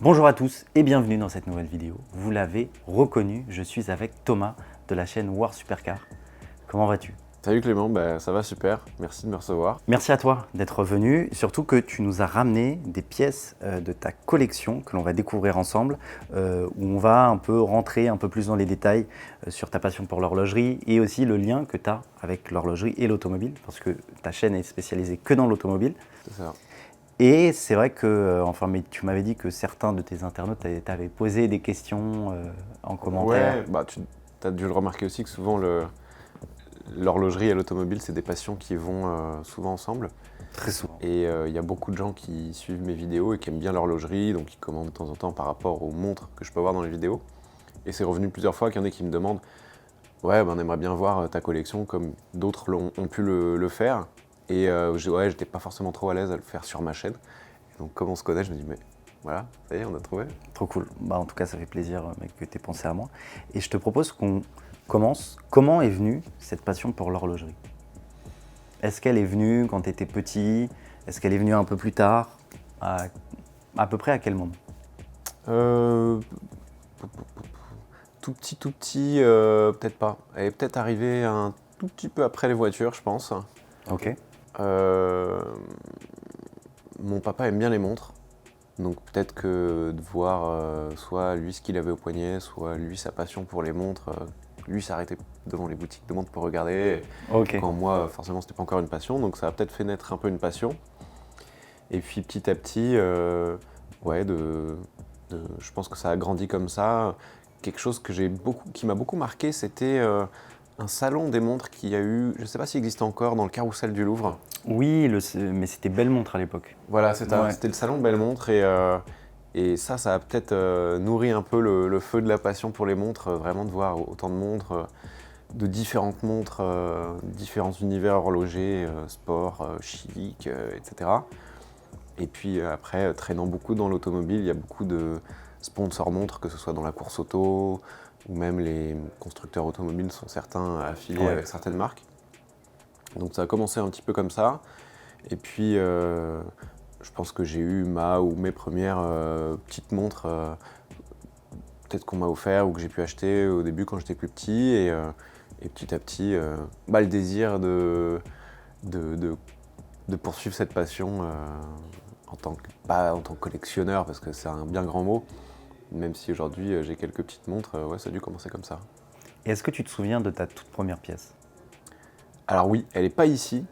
Bonjour à tous et bienvenue dans cette nouvelle vidéo. Vous l'avez reconnu, je suis avec Thomas de la chaîne War Supercar. Comment vas-tu? Salut Clément, ça va super, merci de me recevoir. Merci à toi d'être venu, surtout que tu nous as ramené des pièces de ta collection que l'on va découvrir ensemble, où on va un peu rentrer un peu plus dans les détails sur ta passion pour l'horlogerie et aussi le lien que tu as avec l'horlogerie et l'automobile, parce que ta chaîne est spécialisée que dans l'automobile. C'est ça. Et c'est vrai que, mais tu m'avais dit que certains de tes internautes t'avaient posé des questions en commentaire. Ouais, tu as dû le remarquer aussi que souvent l'horlogerie et l'automobile, c'est des passions qui vont souvent ensemble. Très souvent. Et il y a beaucoup de gens qui suivent mes vidéos et qui aiment bien l'horlogerie, donc ils commandent de temps en temps par rapport aux montres que je peux voir dans les vidéos. Et c'est revenu plusieurs fois qu'il y en a qui me demandent « Ouais, on aimerait bien voir ta collection comme d'autres ont pu le faire. » Et j'étais pas forcément trop à l'aise à le faire sur ma chaîne. Et donc comme on se connaît, je me dis « Mais voilà, ça y est, on a trouvé. » Trop cool. En tout cas, ça fait plaisir mec, que tu aies pensé à moi. Et je te propose qu'on commence. Comment est venue cette passion pour l'horlogerie? Est-ce qu'elle est venue quand tu étais petit? Est-ce qu'elle est venue un peu plus tard? À peu près à quel moment? Euh, Tout petit, peut-être pas. Elle est peut-être arrivée un tout petit peu après les voitures, je pense. Ok. Euh, Mon papa aime bien les montres, donc peut-être que de voir soit lui ce qu'il avait au poignet, soit lui sa passion pour les montres, lui s'arrêter devant les boutiques de montres pour regarder, Ok. quand moi forcément c'était pas encore une passion, donc ça a peut-être fait naître un peu une passion. Et puis petit à petit, je pense que ça a grandi comme ça. Quelque chose qui m'a beaucoup marqué, c'était un salon des montres qu'il y a eu, je ne sais pas s'il existe encore, dans le Carrousel du Louvre. Oui, mais c'était belle montre à l'époque. Voilà, Ouais. c'était le salon Belle Montre et ça a peut-être nourri un peu le feu de la passion pour les montres, vraiment de voir autant de montres, de différentes montres, différents univers horlogers, sport, chic, etc. Et puis après, traînant beaucoup dans l'automobile, il y a beaucoup de sponsors montres, que ce soit dans la course auto, ou même les constructeurs automobiles sont certains affiliés avec certaines marques. Donc ça a commencé un petit peu comme ça. Et puis je pense que j'ai eu ma ou mes premières petites montres, peut-être qu'on m'a offert ou que j'ai pu acheter au début quand j'étais plus petit. Et petit à petit, le désir de poursuivre cette passion pas en tant que collectionneur, parce que c'est un bien grand mot, même si aujourd'hui j'ai quelques petites montres, ça a dû commencer comme ça. Et est-ce que tu te souviens de ta toute première pièce? Alors oui, elle n'est pas ici.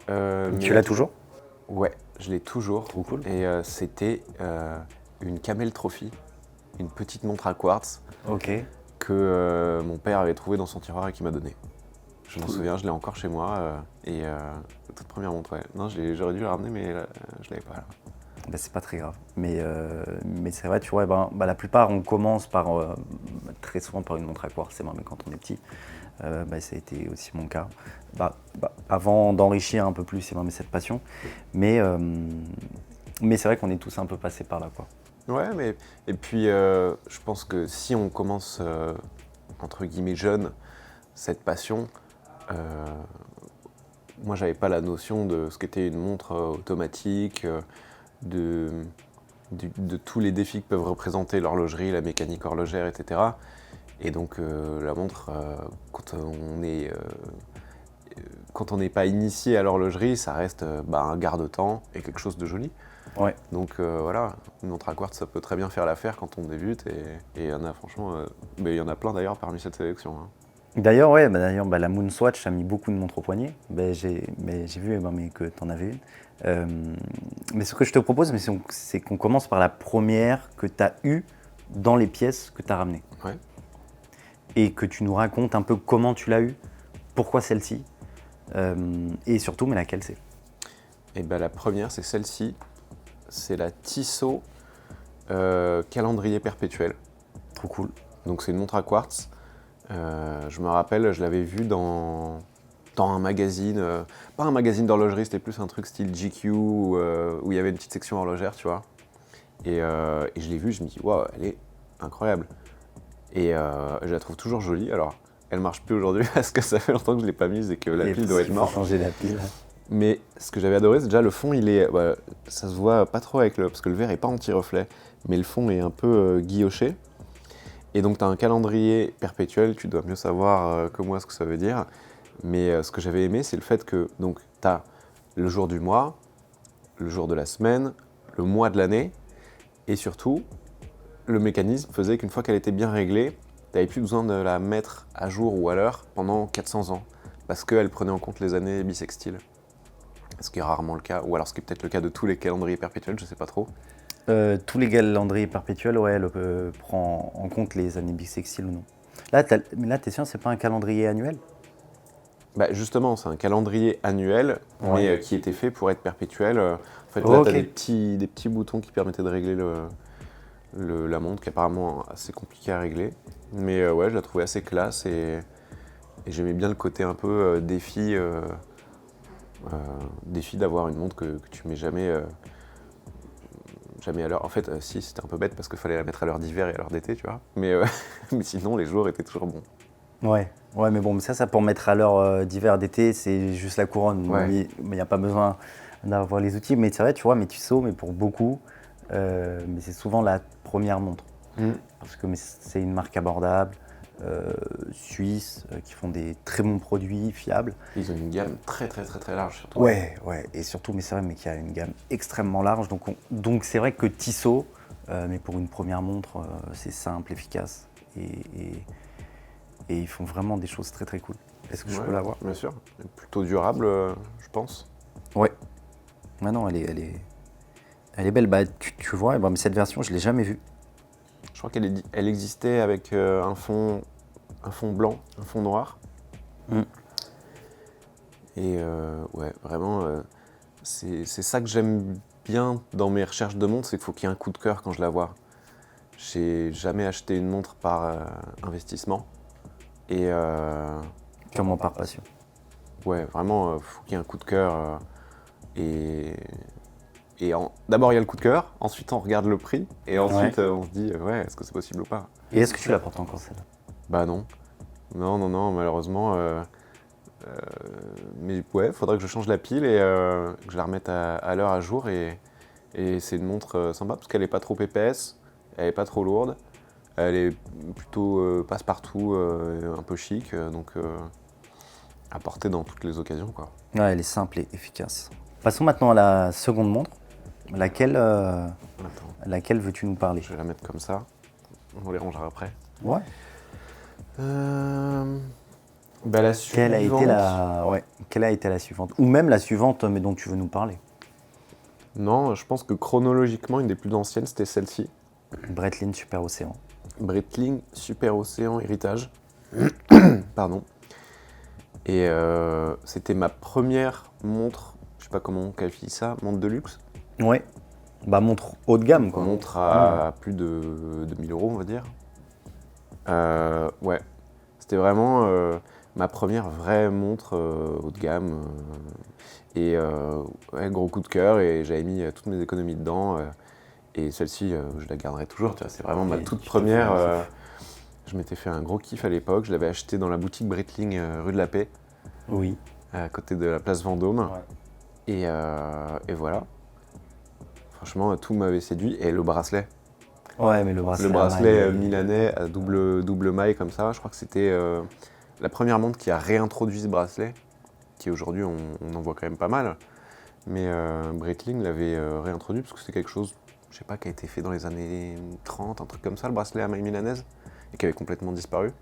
Tu l'as toujours? Ouais, je l'ai toujours. Trop cool. Et c'était une Camel Trophy, une petite montre à quartz Ok. que mon père avait trouvée dans son tiroir et qui m'a donnée. Je m'en souviens, je l'ai encore chez moi. La toute première montre, ouais. Non, j'aurais dû la ramener, mais je l'avais pas là. C'est pas très grave. Mais c'est vrai, tu vois, la plupart, on commence très souvent par une montre à quartz, c'est vrai, mais quand on est petit, ça a été aussi mon cas. Avant d'enrichir un peu plus cette passion, mais c'est vrai qu'on est tous un peu passés par là, quoi. Ouais, et puis je pense que si on commence entre guillemets jeune cette passion, moi j'avais pas la notion de ce qu'était une montre automatique, de tous les défis que peuvent représenter l'horlogerie, la mécanique horlogère, etc. Et donc la montre, quand on n'est pas initié à l'horlogerie, ça reste un garde-temps et quelque chose de joli. Ouais. Donc voilà, une montre à quartz, ça peut très bien faire l'affaire quand on débute. Et il y en a franchement, il y en a plein d'ailleurs parmi cette sélection. Hein. D'ailleurs, la Moonswatch a mis beaucoup de montres au poignet. J'ai vu que tu en avais une. Mais ce que je te propose, c'est qu'on commence par la première que tu as eue dans les pièces que tu as ramenées. Ouais. Et que tu nous racontes un peu comment tu l'as eue, pourquoi celle-ci, et surtout, mais laquelle c'est. Et la première, c'est celle-ci. C'est la Tissot calendrier perpétuel. Trop cool. Donc c'est une montre à quartz. Je me rappelle, je l'avais vue dans un magazine, pas un magazine d'horlogerie, c'était plus un truc style GQ où il y avait une petite section horlogère, tu vois. Et je l'ai vue, je me dis, waouh, elle est incroyable. Et je la trouve toujours jolie. Alors, elle marche plus aujourd'hui parce que ça fait longtemps que je l'ai pas mise et que la pile doit être morte. Changer la pile. Mais ce que j'avais adoré, c'est déjà le fond, ça se voit pas trop parce que le verre est pas anti-reflet, mais le fond est un peu guilloché. Et donc tu as un calendrier perpétuel, tu dois mieux savoir que moi ce que ça veut dire. Mais ce que j'avais aimé, c'est le fait que tu as le jour du mois, le jour de la semaine, le mois de l'année, et surtout, le mécanisme faisait qu'une fois qu'elle était bien réglée, tu n'avais plus besoin de la mettre à jour ou à l'heure pendant 400 ans, parce qu'elle prenait en compte les années bissextiles. Ce qui est rarement le cas, ou alors ce qui est peut-être le cas de tous les calendriers perpétuels, je sais pas trop. Tous les calendriers perpétuels, ouais, elle prend en compte les années bissextiles ou non. Mais là, t'es sûr, c'est pas un calendrier annuel? Bah justement, c'est un calendrier annuel, Ouais. mais qui était fait pour être perpétuel. En fait, Oh, là, ok. tu as des petits boutons qui permettaient de régler la montre, qui est apparemment assez compliqué à régler. Mais ouais, je la trouvais assez classe et j'aimais bien le côté un peu défi d'avoir une montre que tu mets jamais à l'heure. En fait, si, c'était un peu bête parce qu'il fallait la mettre à l'heure d'hiver et à l'heure d'été, tu vois. Mais, mais sinon, les jours étaient toujours bons. Ouais, ouais, mais bon, mais ça pour mettre à l'heure d'hiver, d'été, c'est juste la couronne. Ouais. Mais il n'y a pas besoin d'avoir les outils. Mais c'est vrai, tu vois, Métisseau, mais pour beaucoup, mais c'est souvent la première montre. Parce que c'est une marque abordable, suisse, qui font des très bons produits, fiables. Ils ont une gamme très large, surtout. Ouais, ouais, et surtout, mais c'est vrai, mais qu'il y a une gamme extrêmement large. Donc c'est vrai que Tissot, mais pour une première montre, c'est simple, efficace. Et ils font vraiment des choses très très cool. Est-ce que je peux l'avoir? Bien sûr. Plutôt durable, je pense. Ouais. Ah non, elle est belle. Bah, tu vois, eh ben, mais cette version, je ne l'ai jamais vue. Je crois elle existait avec un fond blanc, un fond noir. Et ouais, vraiment, c'est ça que j'aime bien dans mes recherches de montres, c'est qu'il faut qu'il y ait un coup de cœur quand je la vois. J'ai jamais acheté une montre par investissement. Et Comment par passion. ouais, vraiment, faut qu'il y ait un coup de cœur. D'abord, il y a le coup de cœur, ensuite, on regarde le prix, et ensuite, on se dit, ouais, est-ce que c'est possible ou pas? Et est-ce que tu la portes encore celle-là? Bah non. Non, malheureusement. Mais ouais, faudrait que je change la pile et que je la remette à l'heure à jour. Et c'est une montre sympa parce qu'elle n'est pas trop épaisse, elle n'est pas trop lourde, elle est plutôt passe-partout, un peu chic, donc à porter dans toutes les occasions, quoi. Ouais, elle est simple et efficace. Passons maintenant à la seconde montre. Laquelle veux-tu nous parler? Je vais la mettre comme ça, on les rangera après. Ouais. Bah, la suivante. Quelle a été la suivante? Ou même la suivante, mais dont tu veux nous parler? Non, je pense que chronologiquement, une des plus anciennes, c'était celle-ci. Breitling Super Océan. Breitling Super Océan Héritage. Pardon. Et c'était ma première montre, je sais pas comment on qualifie ça, montre de luxe. Ouais. Bah montre haut de gamme, quoi. Montre à plus de 1000 €, on va dire. Ouais. C'était vraiment ma première vraie montre haut de gamme. Ouais, gros coup de cœur et j'avais mis toutes mes économies dedans. Et celle-ci, je la garderai toujours. Tu vois, c'est vraiment ma toute première. Je m'étais fait un gros kiff à l'époque. Je l'avais acheté dans la boutique Breitling rue de la Paix. Oui. À côté de la place Vendôme. Ouais. Et voilà. Franchement, tout m'avait séduit. Et le bracelet. Ouais, mais le bracelet. Le bracelet milanais à double maille comme ça. Je crois que c'était la première montre qui a réintroduit ce bracelet. Qui aujourd'hui, on en voit quand même pas mal. Mais Breitling l'avait réintroduit parce que c'est quelque chose, je sais pas, qui a été fait dans les années 30, un truc comme ça, le bracelet à maille milanaise, et qui avait complètement disparu.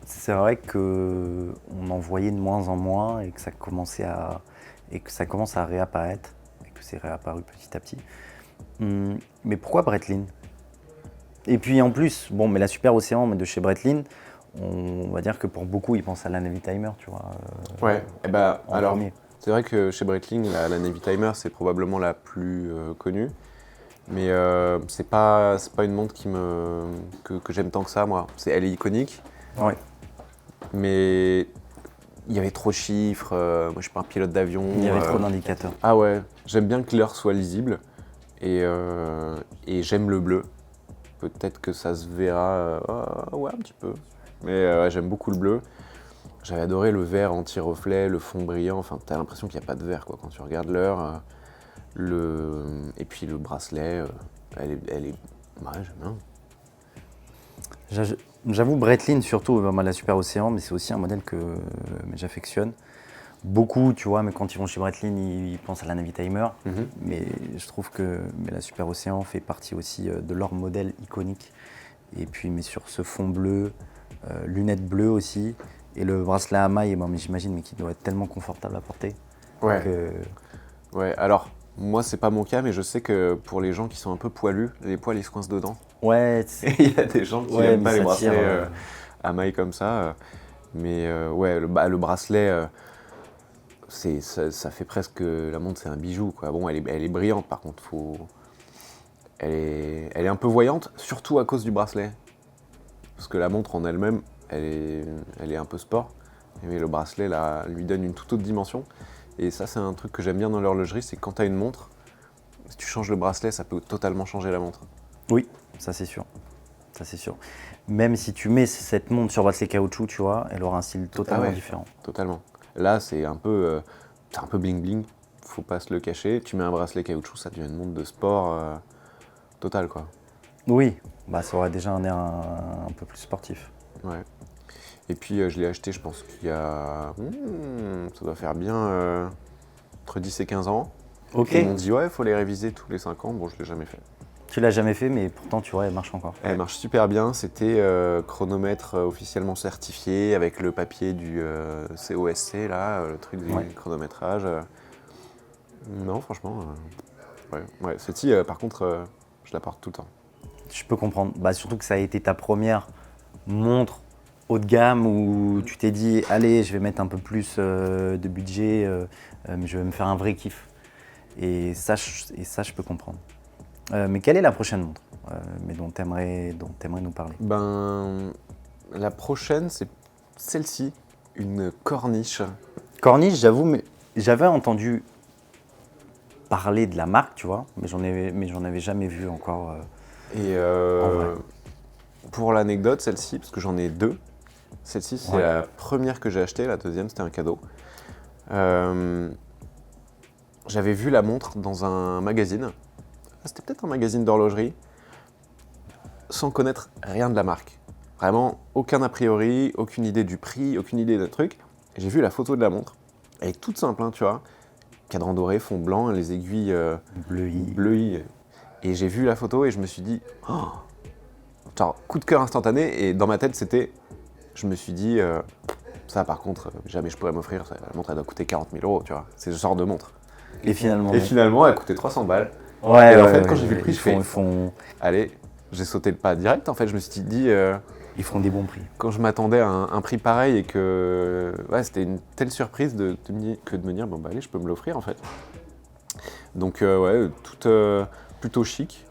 C'est vrai qu'on en voyait de moins en moins et que ça commence à réapparaître et que c'est réapparu petit à petit. Mais pourquoi Breitling? Et puis en plus, bon, mais la Super Océan de chez Breitling, on va dire que pour beaucoup, ils pensent à la Navitimer, tu vois. Ouais, et bah alors, premier. c'est vrai que chez Breitling, la Navitimer, c'est probablement la plus connue. Mais c'est pas une montre que j'aime tant que ça, moi. Elle est iconique. Ouais. Mais il y avait trop de chiffres. Moi, je suis pas un pilote d'avion. Il y avait trop d'indicateurs. Ah ouais, j'aime bien que l'heure soit lisible. Et j'aime le bleu. Peut-être que ça se verra, ouais, un petit peu. Mais j'aime beaucoup le bleu. J'avais adoré le vert anti-reflet, le fond brillant. Enfin, t'as l'impression qu'il n'y a pas de vert, quoi, quand tu regardes l'heure. Et puis le bracelet, Ouais, j'aime bien. J'avoue, Breitling surtout, la Super Océan, mais c'est aussi un modèle que j'affectionne. Beaucoup, tu vois, mais quand ils vont chez Breitling, ils pensent à la Navitimer. Mais je trouve que la Super Océan fait partie aussi de leur modèle iconique. Et puis, mais sur ce fond bleu, lunettes bleues aussi, et le bracelet à maille, mais j'imagine, mais qui doit être tellement confortable à porter. Ouais. que- Ouais, alors, moi, c'est pas mon cas, mais je sais que pour les gens qui sont un peu poilus, les poils, ils se coincent dedans. Ouais, Et il y a des gens qui Ouais, aiment mais pas les ça bracelets tire, à maille comme ça. Mais ouais, le bracelet, ça fait presque... La montre, c'est un bijou, quoi. Bon, elle est brillante, par contre. Elle est un peu voyante, surtout à cause du bracelet. Parce que la montre en elle-même, elle est un peu sport. Mais le bracelet, là, lui donne une toute autre dimension. Et ça, c'est un truc que j'aime bien dans l'horlogerie, c'est que quand tu as une montre, si tu changes le bracelet, ça peut totalement changer la montre. Oui, ça c'est sûr. Ça c'est sûr. Même si tu mets cette montre sur bracelet caoutchouc, tu vois, elle aura un style totalement ouais, différent. Totalement. Là, c'est un peu bling bling, faut pas se le cacher. Tu mets un bracelet caoutchouc, ça devient une montre de sport totale, quoi. Oui, bah ça aurait déjà un air un peu plus sportif. Ouais. Et puis, je l'ai acheté, je pense qu'il y a... ça doit faire bien entre 10 et 15 ans. Ok. Ils m'ont dit, ouais, il faut les réviser tous les 5 ans. Bon, je l'ai jamais fait. Tu l'as jamais fait, mais pourtant, tu vois, elle marche encore. Elle marche super bien. C'était chronomètre officiellement certifié avec le papier du COSC, là, le truc du chronométrage. Non, franchement, ouais. Celle-ci, par contre, je la porte tout le temps. Je peux comprendre. Bah, surtout que ça a été ta première montre haut de gamme où tu t'es dit, allez, je vais mettre un peu plus de budget, mais je vais me faire un vrai kiff. Et ça, je peux comprendre. Mais quelle est la prochaine montre mais dont tu aimerais nous parler? Ben, la prochaine, c'est celle-ci, une corniche. Corniche, j'avoue, mais j'avais entendu parler de la marque, tu vois, mais j'en avais jamais vu encore. Et En vrai. pour l'anecdote, celle-ci, parce que j'en ai deux, celle-ci, c'est la première que j'ai achetée, la deuxième, c'était un cadeau. J'avais vu la montre dans un magazine. C'était peut-être un magazine d'horlogerie, sans connaître rien de la marque. Vraiment, aucun a priori, aucune idée du prix, aucune idée de truc. J'ai vu la photo de la montre, elle est toute simple, hein, tu vois. Cadran doré, fond blanc, les aiguilles bleuies. Et j'ai vu la photo et je me suis dit, oh, genre, coup de cœur instantané. Et dans ma tête, je me suis dit, ça par contre, jamais je pourrais m'offrir. La montre, elle doit coûter 40 000 €, tu vois. C'est ce genre de montre. Et finalement. Et finalement, elle coûtait 300 balles. Ouais, et en fait, quand j'ai vu le prix, ils font allez, j'ai sauté le pas direct. En fait, je me suis dit, ils font des bons prix. quand je m'attendais à un prix pareil et que c'était une telle surprise de me dire, bon bah allez, je peux me l'offrir en fait. Donc ouais, plutôt chic.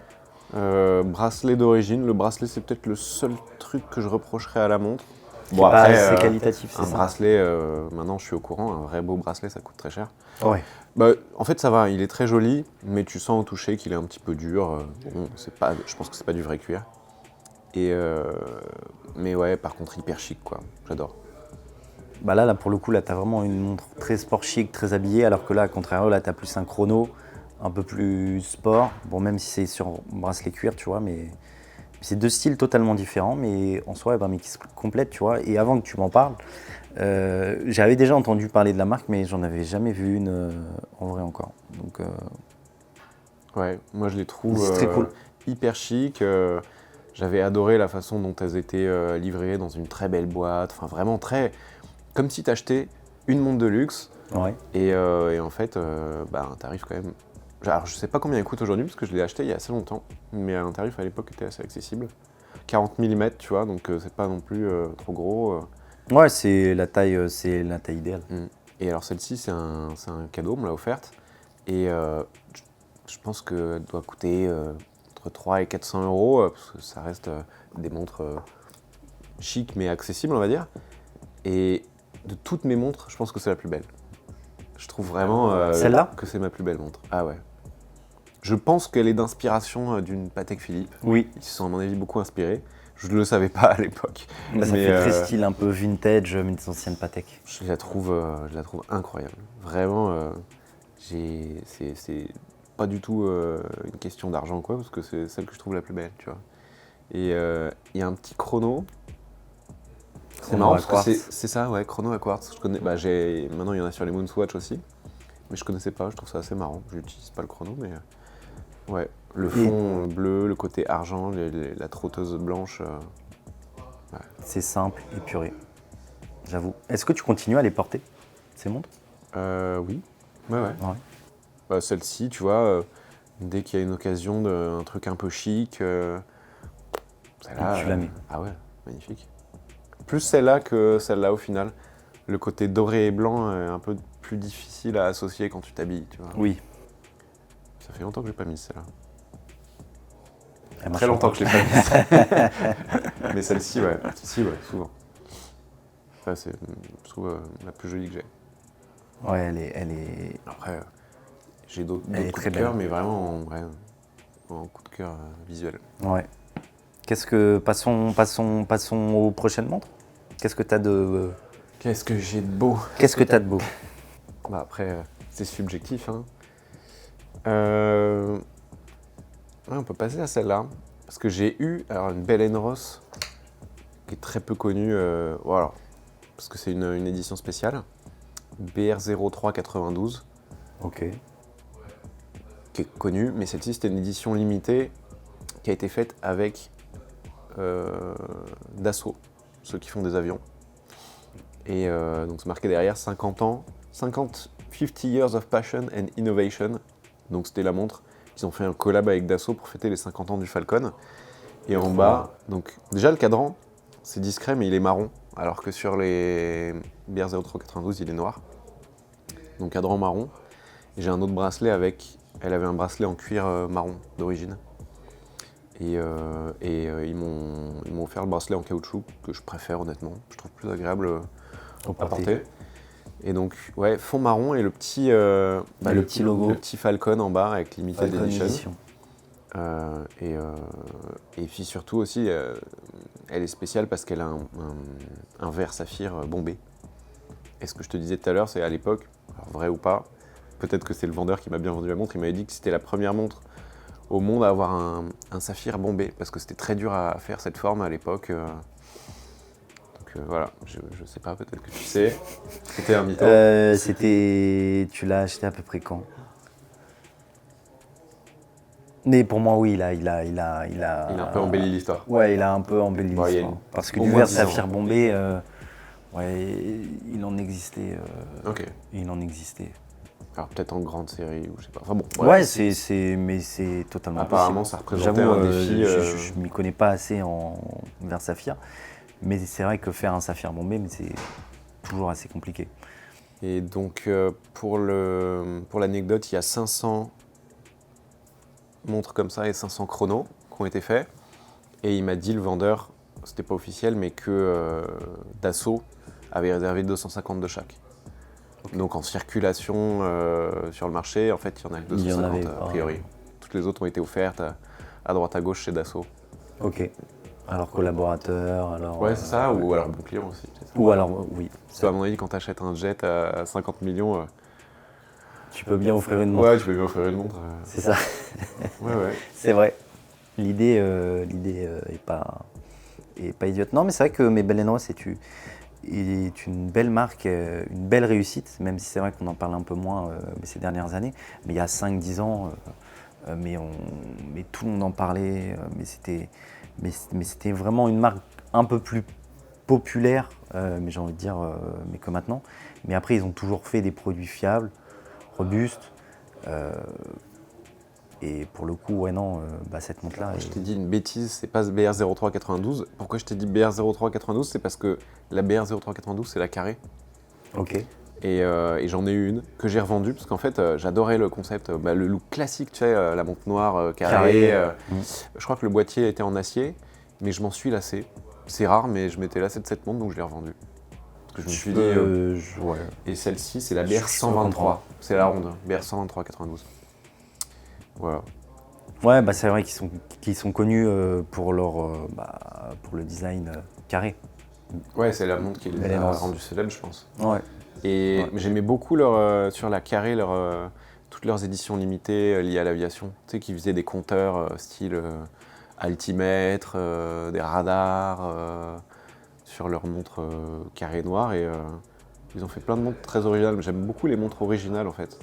Bracelet d'origine. Le bracelet, c'est peut-être le seul truc que je reprocherais à la montre. Bon, après, c'est qualitatif, c'est un ça. bracelet, maintenant je suis au courant, un vrai beau bracelet, ça coûte très cher. Ouais. Bah, en fait, ça va, il est très joli, mais tu sens au toucher qu'il est un petit peu dur. Bon, je pense que c'est pas du vrai cuir. Mais ouais, par contre, hyper chic, quoi. J'adore. Bah là, pour le coup, là, t'as vraiment une montre très sport chic, très habillée, alors que là, à contrario, là, t'as plus un chrono, un peu plus sport. Bon, même si c'est sur bracelet cuir, tu vois, mais c'est deux styles totalement différents, mais en soi, mais qui se complètent, tu vois. Et avant que tu m'en parles, j'avais déjà entendu parler de la marque, mais j'en avais jamais vu une en vrai encore. Donc, ouais, moi je les trouve c'est très cool. hyper chic. J'avais adoré la façon dont elles étaient livrées dans une très belle boîte. Enfin, vraiment très. Comme si t'achetais une montre de luxe. Ouais. Et en fait, un tarif quand même. Alors, je sais pas combien elle coûte aujourd'hui, parce que je l'ai acheté il y a assez longtemps. Mais un tarif à l'époque était assez accessible. 40 mm, tu vois, donc c'est pas non plus trop gros. Ouais, c'est la taille idéale. Et alors celle-ci, c'est un cadeau, on me l'a offerte. Et je pense qu'elle doit coûter entre 300 et 400 €, parce que ça reste des montres chic mais accessibles, on va dire. Et de toutes mes montres, je pense que c'est la plus belle. Je trouve vraiment Celle-là que c'est ma plus belle montre. Ah ouais. Je pense qu'elle est d'inspiration d'une Patek Philippe. Oui. Ils se sont à mon avis beaucoup inspirés. Je ne le savais pas à l'époque. Bah, ça fait très style un peu vintage, mais des anciennes Patek. Je la trouve incroyable. Vraiment, c'est pas du tout une question d'argent quoi, parce que c'est celle que je trouve la plus belle, tu vois. Et il y a un petit chrono. C'est Chrono marrant à parce que quartz. c'est ça, ouais, chrono à quartz. Je connais, maintenant il y en a sur les Moonswatch aussi, mais je connaissais pas, je trouve ça assez marrant. J'utilise pas le chrono, mais ouais, le Et fond bleu, le côté argent, la trotteuse blanche. c'est simple, épuré, j'avoue. Est-ce que tu continues à les porter, ces montres? Oui, ouais. Ouais. Celle-ci, tu vois, dès qu'il y a une occasion d'un truc un peu chic, celle-là. Tu la mets. Ah ouais, magnifique. Plus celle-là que celle-là au final. Le côté doré et blanc est un peu plus difficile à associer quand tu t'habilles, tu vois. Oui. Ça fait longtemps que je l'ai pas mise celle-là. Elle marche Très longtemps encore. que je l'ai pas mise. Mais celle-ci, ouais. Celle-ci, ouais, souvent. Ça, c'est, je trouve, la plus jolie que j'ai. Ouais, elle est... Après, j'ai d'autres Elle est coups très de cœur, belle. mais vraiment en coup de cœur visuel. Ouais. Passons aux prochaines montres. Qu'est-ce que t'as de... Qu'est-ce que j'ai de beau. Qu'est-ce que t'as de beau? Bah après, c'est subjectif. Hein. Ouais, on peut passer à celle-là. Parce que j'ai eu alors, une Bell Ross qui est très peu connue. Voilà. Parce que c'est une édition spéciale. BR0392, Ok. qui est connue. Mais celle-ci, c'était une édition limitée qui a été faite avec Dassault, ceux qui font des avions. Et donc c'est marqué derrière 50 ans, 50 years of passion and innovation. Donc c'était la montre. Ils ont fait un collab avec Dassault pour fêter les 50 ans du Falcon. Et en bas, donc déjà le cadran, c'est discret mais il est marron. Alors que sur les BR0392, il est noir. Donc cadran marron. Et j'ai un autre bracelet avec. Elle avait un bracelet en cuir marron d'origine. Et ils m'ont offert le bracelet en caoutchouc que je préfère honnêtement. Je trouve plus agréable à porter. Et donc, ouais, fond marron et le petit, le petit logo. Le petit Falcon en bas avec Limited Falcon Edition. Edition. Et puis surtout aussi, elle est spéciale parce qu'elle a un verre saphir bombé. Et ce que je te disais tout à l'heure, c'est à l'époque, alors vrai ou pas, peut-être que c'est le vendeur qui m'a bien vendu la montre, il m'avait dit que c'était la première montre au monde à avoir un saphir bombé, parce que c'était très dur à faire cette forme à l'époque. Donc voilà, je sais pas, peut-être que tu sais. C'était un mytho. Tu l'as acheté à peu près quand? Mais pour moi, oui, il a Il a un peu embelli l'histoire. Ouais, il a un peu embelli Bon, il y a l'histoire. une- Parce que au du moins verre 10 ans. saphir bombé, ouais, il en existait. Ok. Il en existait. Alors peut-être en grande série ou je sais pas. Enfin bon. Ouais, mais c'est totalement Apparemment, possible. ça représentait J'avoue, un défi. je m'y connais pas assez en verre saphir. Mais c'est vrai que faire un saphir bombé, mais c'est toujours assez compliqué. Et donc, pour l'anecdote, il y a 500 montres comme ça et 500 chronos qui ont été faits. Et il m'a dit, le vendeur, c'était pas officiel, mais que Dassault avait réservé 250 de chaque. Donc en circulation sur le marché, en fait, il y en a que Il y en 250 avait a pas. priori. Toutes les autres ont été offertes à droite à gauche chez Dassault. Ok. Alors collaborateur, alors. Ouais, c'est ça, ou alors bon client aussi. C'est ça. Ou alors, oui. Parce qu'à mon avis, quand tu achètes un jet à 50 millions, Tu peux bien offrir une montre. ouais, tu peux lui offrir une montre. C'est ça. Ouais, ouais. C'est vrai. L'idée est pas idiote. Non, mais c'est vrai que Bell Ross est une belle marque, une belle réussite, même si c'est vrai qu'on en parle un peu moins ces dernières années. Mais il y a 5-10 ans, mais tout le monde en parlait. Mais c'était vraiment une marque un peu plus populaire, mais j'ai envie de dire, mais que maintenant. Mais après, ils ont toujours fait des produits fiables, robustes. Et pour le coup, ouais, non, cette montre-là. Je t'ai dit une bêtise, c'est pas BR0392. Pourquoi je t'ai dit BR0392? C'est parce que la BR0392, c'est la carré. Ok. Et j'en ai eu une que j'ai revendue parce qu'en fait, j'adorais le concept, le look classique, tu sais, la montre noire carrée. Je crois que le boîtier était en acier, mais je m'en suis lassé. C'est rare, mais je m'étais lassé de cette montre, donc je l'ai revendue. Parce que je me suis dit. Ouais. Et celle-ci, c'est la BR123. C'est la ronde, BR12392. Voilà. Ouais, c'est vrai qu'ils sont connus pour pour le design carré. Ouais, c'est la montre qui les a rendus célèbres, je pense. Ouais. Et j'aimais beaucoup sur la carré, toutes leurs éditions limitées liées à l'aviation. Tu sais, qui faisaient des compteurs style altimètre, des radars sur leurs montres carré noir. Et ils ont fait plein de montres très originales. J'aime beaucoup les montres originales en fait.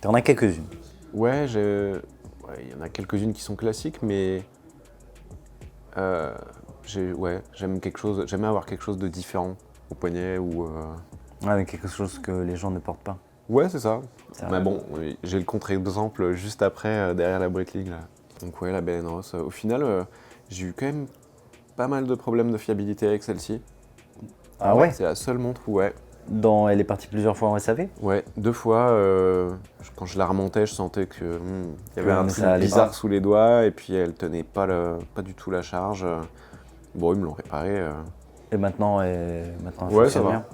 T'en as quelques-unes. Ouais, il y en a quelques-unes qui sont classiques, mais j'aime avoir quelque chose de différent au poignet ou. Ouais, mais quelque chose que les gens ne portent pas. Ouais, c'est ça. C'est Mais vrai. bon, oui, j'ai le contre-exemple juste après, derrière la Breitling. Là. Donc ouais, la Bell Ross. Au final, j'ai eu quand même pas mal de problèmes de fiabilité avec celle-ci. Ah ouais. C'est la seule montre où, Elle est partie plusieurs fois en SAV. ouais, 2 fois, quand je la remontais, je sentais que il y avait un Mais truc ça allait bizarre pas. sous les doigts, et puis elle tenait pas du tout la charge. Bon, ils me l'ont réparé. Et maintenant, elle Ouais, ça fonctionne va. bien.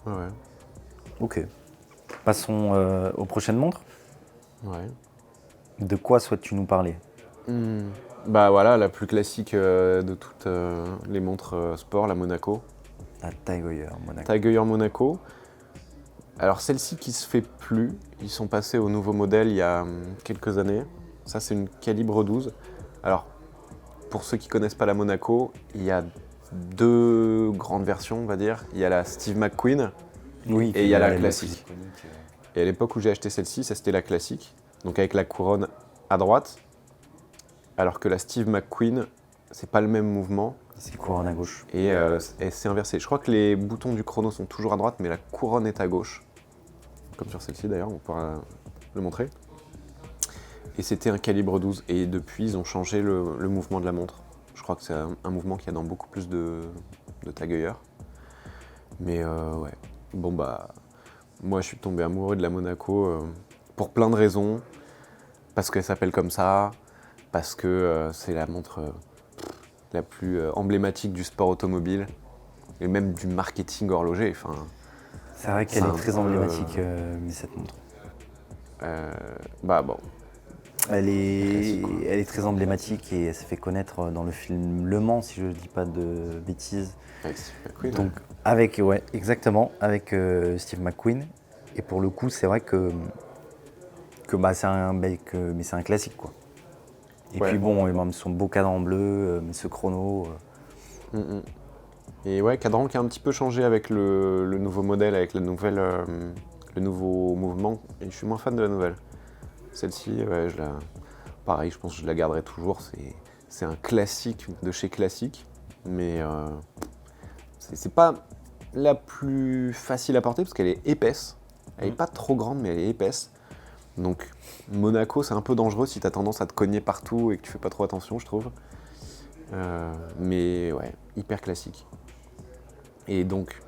Ouais, Ok. Passons aux prochaines montres. ouais. De quoi souhaites-tu nous parler? Bah voilà, la plus classique de toutes les montres sport, la Monaco. La Tag Heuer Monaco. Tag Heuer Monaco. Alors celle-ci qui se fait plus, ils sont passés au nouveau modèle il y a quelques années. Ça c'est une calibre 12. Alors pour ceux qui connaissent pas la Monaco, il y a 2 grandes versions on va dire. Il y a la Steve McQueen Oui, et il y a la les classique. plus iconiques. Et à l'époque où j'ai acheté celle-ci, ça c'était la classique. Donc avec la couronne à droite. Alors que la Steve McQueen, c'est pas le même mouvement. C'est couronne à gauche. Et c'est inversé. Je crois que les boutons du chrono sont toujours à droite, mais la couronne est à gauche. Comme sur celle-ci d'ailleurs, on pourra le montrer. Et c'était un calibre 12. Et depuis, ils ont changé le mouvement de la montre. Je crois que c'est un mouvement qu'il y a dans beaucoup plus de Tag Heuer. Mais ouais. Bon bah, moi je suis tombé amoureux de la Monaco pour plein de raisons. Parce qu'elle s'appelle comme ça, parce que c'est la montre la plus emblématique du sport automobile et même du marketing horloger. Enfin, C'est vrai qu'elle c'est est un très peu, emblématique, mais cette montre. bah bon, Elle Classique, quoi. est très emblématique et elle s'est fait connaître dans le film Le Mans, si je ne dis pas de bêtises. avec Steve McQueen. Donc, ouais, exactement, avec Steve McQueen. Et pour le coup, c'est vrai que bah, c'est mais c'est un classique, quoi. Et Ouais. puis bon, et même son beau cadran bleu, mais ce chrono. Mm, mm. Et ouais, cadran qui a un petit peu changé avec le nouveau modèle, avec la nouvelle, le nouveau mouvement. Et je suis moins fan de la nouvelle. Celle-ci, ouais, pareil, je pense que je la garderai toujours. C'est un classique de chez classique, mais c'est pas la plus facile à porter parce qu'elle est épaisse. Elle n'est pas trop grande, mais elle est épaisse. Donc Monaco, c'est un peu dangereux si tu as tendance à te cogner partout et que tu fais pas trop attention, je trouve. Mais ouais, hyper classique. Et donc,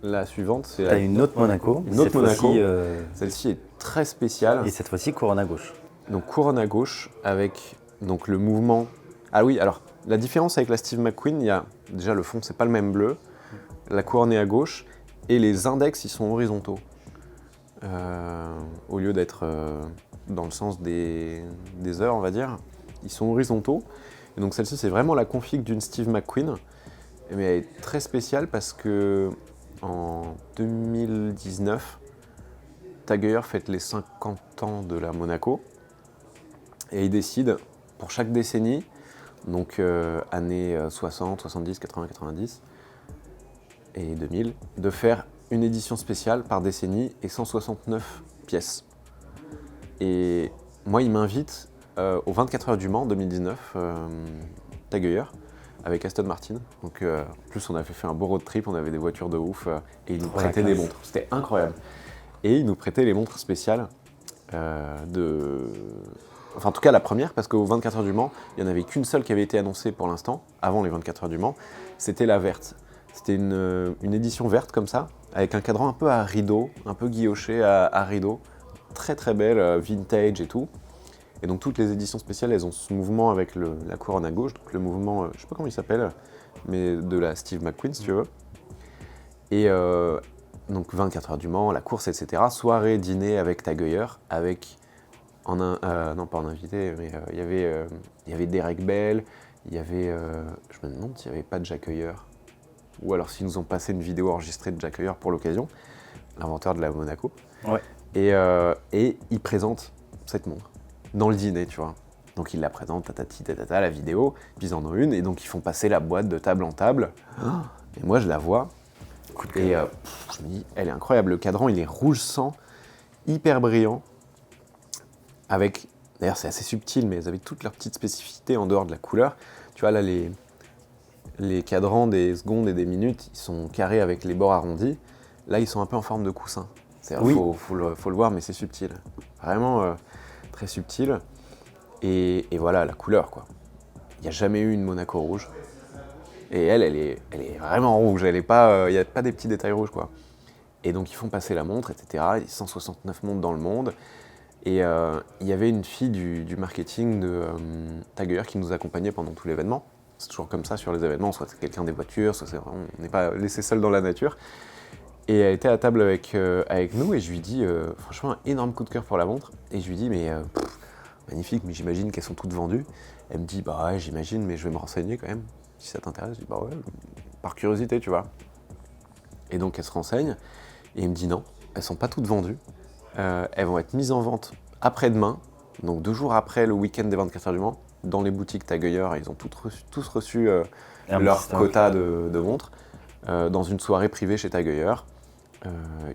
la suivante, c'est T'as une autre Monaco. Une autre cette Monaco. fois-ci, Celle-ci est très spéciale. et cette fois-ci, couronne à gauche. Donc couronne à gauche avec donc le mouvement. Ah oui, alors la différence avec la Steve McQueen, il y a déjà le fond, c'est pas le même bleu. La couronne est à gauche et les index ils sont horizontaux. Au lieu d'être dans le sens des heures, on va dire, ils sont horizontaux. Et donc celle-ci, c'est vraiment la config d'une Steve McQueen, mais elle est très spéciale parce que en 2019, Tag Heuer fête les 50 ans de la Monaco et il décide pour chaque décennie, donc années 60, 70, 80, 90 et 2000, de faire une édition spéciale par décennie et 169 pièces. Et moi, il m'invite aux 24 heures du Mans 2019, Tag Heuer, avec Aston Martin. Donc, en plus, on avait fait un beau road trip, on avait des voitures de ouf, et il nous Trop la prêtait des classe. montres. C'était incroyable. Et il nous prêtait les montres spéciales Enfin, en tout cas, la première, parce qu'aux 24 heures du Mans, il n'y en avait qu'une seule qui avait été annoncée pour l'instant, avant les 24 heures du Mans, c'était la verte. C'était une édition verte comme ça, avec un cadran un peu à rideau, un peu guilloché à rideau, très très belle, vintage et tout. Et donc toutes les éditions spéciales, elles ont ce mouvement avec la couronne à gauche, donc le mouvement, je sais pas comment il s'appelle, mais de la Steve McQueen si tu veux. Et donc 24 heures du Mans, la course, etc. Soirée, dîner avec Tag Heuer, avec, non pas en invité, mais il y avait Derek Bell, il y avait, je me demande s'il n'y avait pas de Jack Heuer. Ou alors s'ils nous ont passé une vidéo enregistrée de Jack Heuer pour l'occasion, l'inventeur de la Monaco. Ouais. Et il présente cette montre dans le dîner, tu vois. Donc il la présente, la vidéo, puis ils en ont une, et donc ils font passer la boîte de table en table. Et moi je la vois, et je me dis, elle est incroyable. Le cadran, il est rouge sang, hyper brillant, avec, d'ailleurs c'est assez subtil, mais elles avaient toutes leurs petites spécificités en dehors de la couleur. Tu vois là, les cadrans des secondes et des minutes, ils sont carrés avec les bords arrondis. Là, ils sont un peu en forme de coussin. Oui. Faut le voir, mais c'est subtil. Vraiment très subtil. Et voilà, la couleur, quoi. Il n'y a jamais eu une Monaco rouge. Et elle est vraiment rouge. Il n'y a pas des petits détails rouges, quoi. Et donc, ils font passer la montre, etc. Il y a 169 montres dans le monde. Et il y avait une fille du marketing de Tag Heuer qui nous accompagnait pendant tout l'événement. C'est toujours comme ça sur les événements, soit c'est quelqu'un des voitures, soit on n'est pas laissé seul dans la nature. Et elle était à table avec nous, et je lui dis, franchement, un énorme coup de cœur pour la montre. Et je lui dis, mais magnifique, mais j'imagine qu'elles sont toutes vendues. Elle me dit, bah ouais, j'imagine, mais je vais me renseigner quand même, si ça t'intéresse. Je dis, bah ouais, par curiosité, tu vois. Et donc elle se renseigne, et elle me dit non, elles sont pas toutes vendues. Elles vont être mises en vente après-demain, donc 2 jours après le week-end des 24 heures du Mans, dans les boutiques Tag Heuer. Ils ont tous reçu leur quota de montres, dans une soirée privée chez Tag Heuer.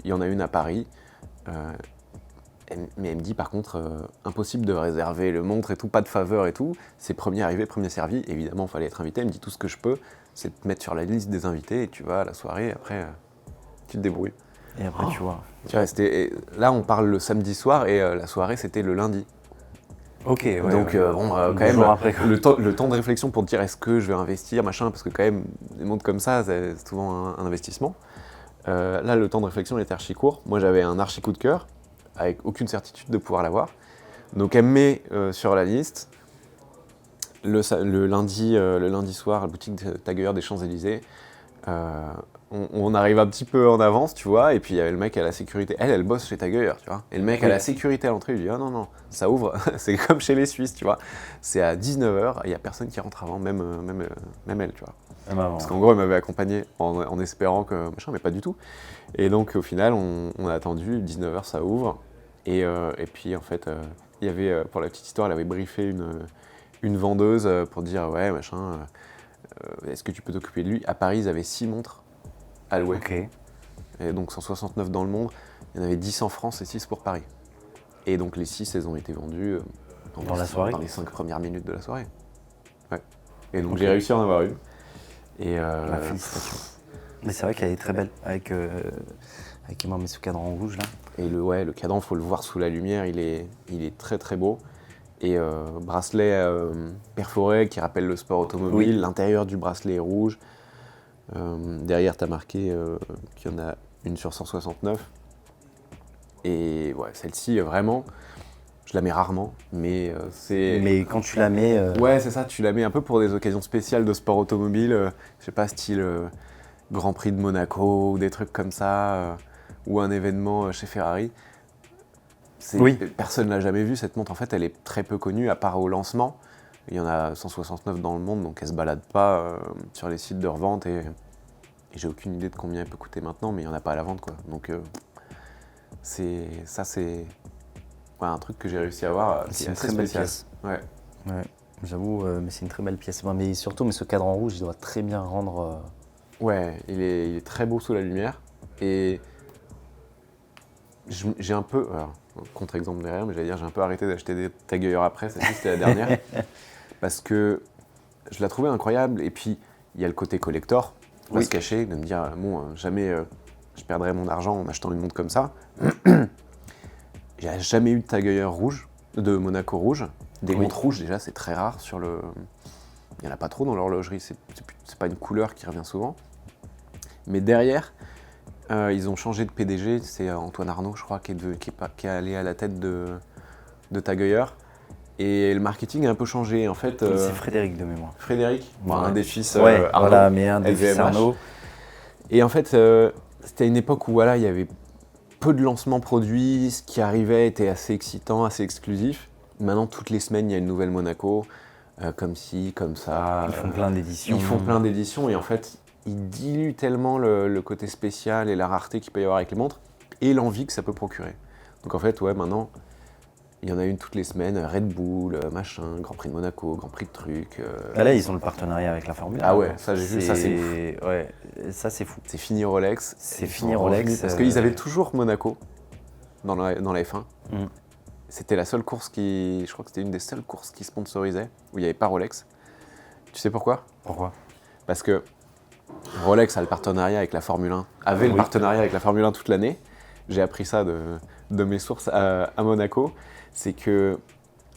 Il y en a une à Paris. Mais elle me dit par contre, impossible de réserver le montre et tout, pas de faveur et tout. C'est premier arrivé, premier servi. Évidemment, il fallait être invité. Elle me dit tout ce que je peux, c'est de te mettre sur la liste des invités, et tu vas à la soirée, et après, tu te débrouilles. Et après, tu vois. Tu vois, là, on parle le samedi soir, et la soirée, c'était le lundi. Ok, ouais. Donc, quand même, le temps de réflexion pour te dire est-ce que je vais investir, machin, parce que quand même, des montres comme ça, c'est souvent un investissement. Là, le temps de réflexion était archi court. Moi, j'avais un archi coup de cœur, avec aucune certitude de pouvoir l'avoir. Donc elle me met sur la liste. Le lundi soir, à la boutique de Tag Heuer des Champs-Élysées, on arrive un petit peu en avance, tu vois, et puis il y avait le mec à la sécurité. Elle bosse chez Tag Heuer, tu vois. Et le mec à la sécurité à l'entrée, il lui dit « Ah non, ça ouvre, c'est comme chez les Suisses, tu vois. C'est à 19h, il n'y a personne qui rentre avant, même elle, tu vois. » Parce qu'en gros, elle m'avait accompagné en espérant que machin, mais pas du tout. Et donc au final, on a attendu, 19h, ça ouvre. Et puis en fait, il y avait, pour la petite histoire, elle avait briefé une vendeuse pour dire ouais, machin, est-ce que tu peux t'occuper de lui? À Paris, ils avaient 6 montres à louer. Ok. Et donc 169 dans le monde, il y en avait 10 en France et 6 pour Paris. Et donc les 6, elles ont été vendues dans la soirée, dans les 5 premières minutes de la soirée. Ouais. Et donc j'ai réussi à en avoir une. Et félicitations. Mais c'est vrai qu'elle est très belle, avec énormément ce cadran en rouge là. Et le cadran, faut le voir sous la lumière, il est très très beau. Et bracelet perforé qui rappelle le sport automobile. Oui. L'intérieur du bracelet est rouge. Derrière, tu as marqué qu'il y en a une sur 169. Et ouais, celle-ci, vraiment, je la mets rarement, mais c'est... Mais quand tu la mets... Ouais, c'est ça, tu la mets un peu pour des occasions spéciales de sport automobile, je sais pas, style Grand Prix de Monaco, ou des trucs comme ça, ou un événement chez Ferrari. Oui. Personne ne l'a jamais vue, cette montre. En fait, elle est très peu connue, à part au lancement. Il y en a 169 dans le monde, donc elle ne se balade pas sur les sites de revente. Et j'ai aucune idée de combien elle peut coûter maintenant, mais il n'y en a pas à la vente, quoi. Donc c'est un truc que j'ai réussi à avoir. C'est une très belle pièce. Ouais. J'avoue, mais c'est une très belle pièce. Mais surtout, ce cadran rouge, il doit très bien rendre... Ouais, il est très beau sous la lumière. Et j'ai un peu... Alors, contre-exemple derrière, mais j'allais dire, j'ai un peu arrêté d'acheter des Tag Heuer après, celle-ci c'était la dernière, parce que je la trouvais incroyable, et puis il y a le côté collector, on va se cacher, de me dire, bon, jamais je perdrai mon argent en achetant une montre comme ça. J'ai jamais eu de Tag Heuer rouge, de Monaco rouge, des montres rouges déjà, c'est très rare sur le... Il n'y en a pas trop dans l'horlogerie, c'est pas une couleur qui revient souvent. Mais derrière, ils ont changé de PDG, c'est Antoine Arnaud, je crois, qui est allé à la tête de Tag Heuer. Et le marketing a un peu changé, en fait. C'est Frédéric de mémoire. Frédéric, un des fils Arnaud. Voilà, mais un des fils Arnaud. Et en fait, c'était une époque où il y avait peu de lancements produits, ce qui arrivait était assez excitant, assez exclusif. Maintenant, toutes les semaines, il y a une nouvelle Monaco, comme ci, comme ça. Ils font plein d'éditions. Ils font plein d'éditions, et en fait, ils diluent tellement le côté spécial et la rareté qu'il peut y avoir avec les montres, et l'envie que ça peut procurer. Donc en fait, ouais, maintenant, il y en a une toutes les semaines, Red Bull, machin, Grand Prix de Monaco, Grand Prix de trucs. Là, ils ont le partenariat avec la Formule 1. Ah ouais, ça j'ai vu, ça c'est ouf. Ouais, ça c'est fou. C'est fini Rolex. C'est Ils fini sont Rolex, revenus, parce qu'ils avaient toujours Monaco dans la F1. Mm. C'était la seule course je crois que c'était une des seules courses qui sponsorisait, où il n'y avait pas Rolex. Tu sais pourquoi? Pourquoi? Parce que Rolex a le partenariat avec la Formule 1, avait le Oui. partenariat avec la Formule 1 toute l'année. J'ai appris ça de mes sources à Monaco. C'est que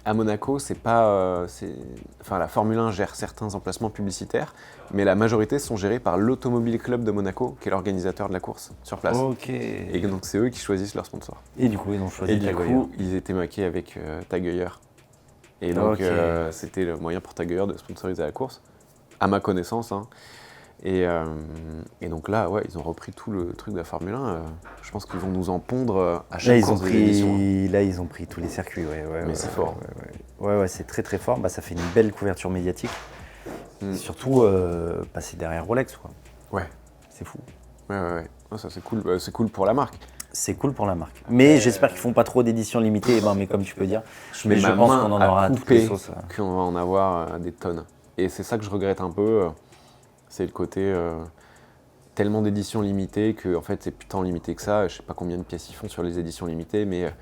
à Monaco, la Formule 1 gère certains emplacements publicitaires, mais la majorité sont gérés par l'Automobile Club de Monaco, qui est l'organisateur de la course sur place. Ok. Et donc c'est eux qui choisissent leurs sponsors. Et du coup, ils ont choisi Et du Tag Heuer. coup, ils étaient maqués avec Tag Heuer. Et donc Ok. c'était le moyen pour Tag Heuer de sponsoriser la course, à ma connaissance. Hein. Et donc là, ouais, ils ont repris tout le truc de la Formule 1. Je pense qu'ils vont nous en pondre à Là, chaque ils ont course de l'édition. pris, là, ils ont pris tous les circuits. Ouais, c'est fort. Ouais, c'est très très fort. Bah, ça fait une belle couverture médiatique. Mm. Surtout, c'est derrière Rolex, quoi. Ouais. C'est fou. Ouais. Oh, ça c'est cool. C'est cool pour la marque. C'est cool pour la marque. Mais j'espère qu'ils font pas trop d'éditions limitées. Mais comme tu peux dire, Je mets mais ma pense main qu'on en à aura toutes les couper sauces. qu'on va en avoir des tonnes. Et c'est ça que je regrette un peu. C'est le côté tellement d'éditions limitées que en fait c'est plus tant limité que ça. Je sais pas combien de pièces ils font sur les éditions limitées, mais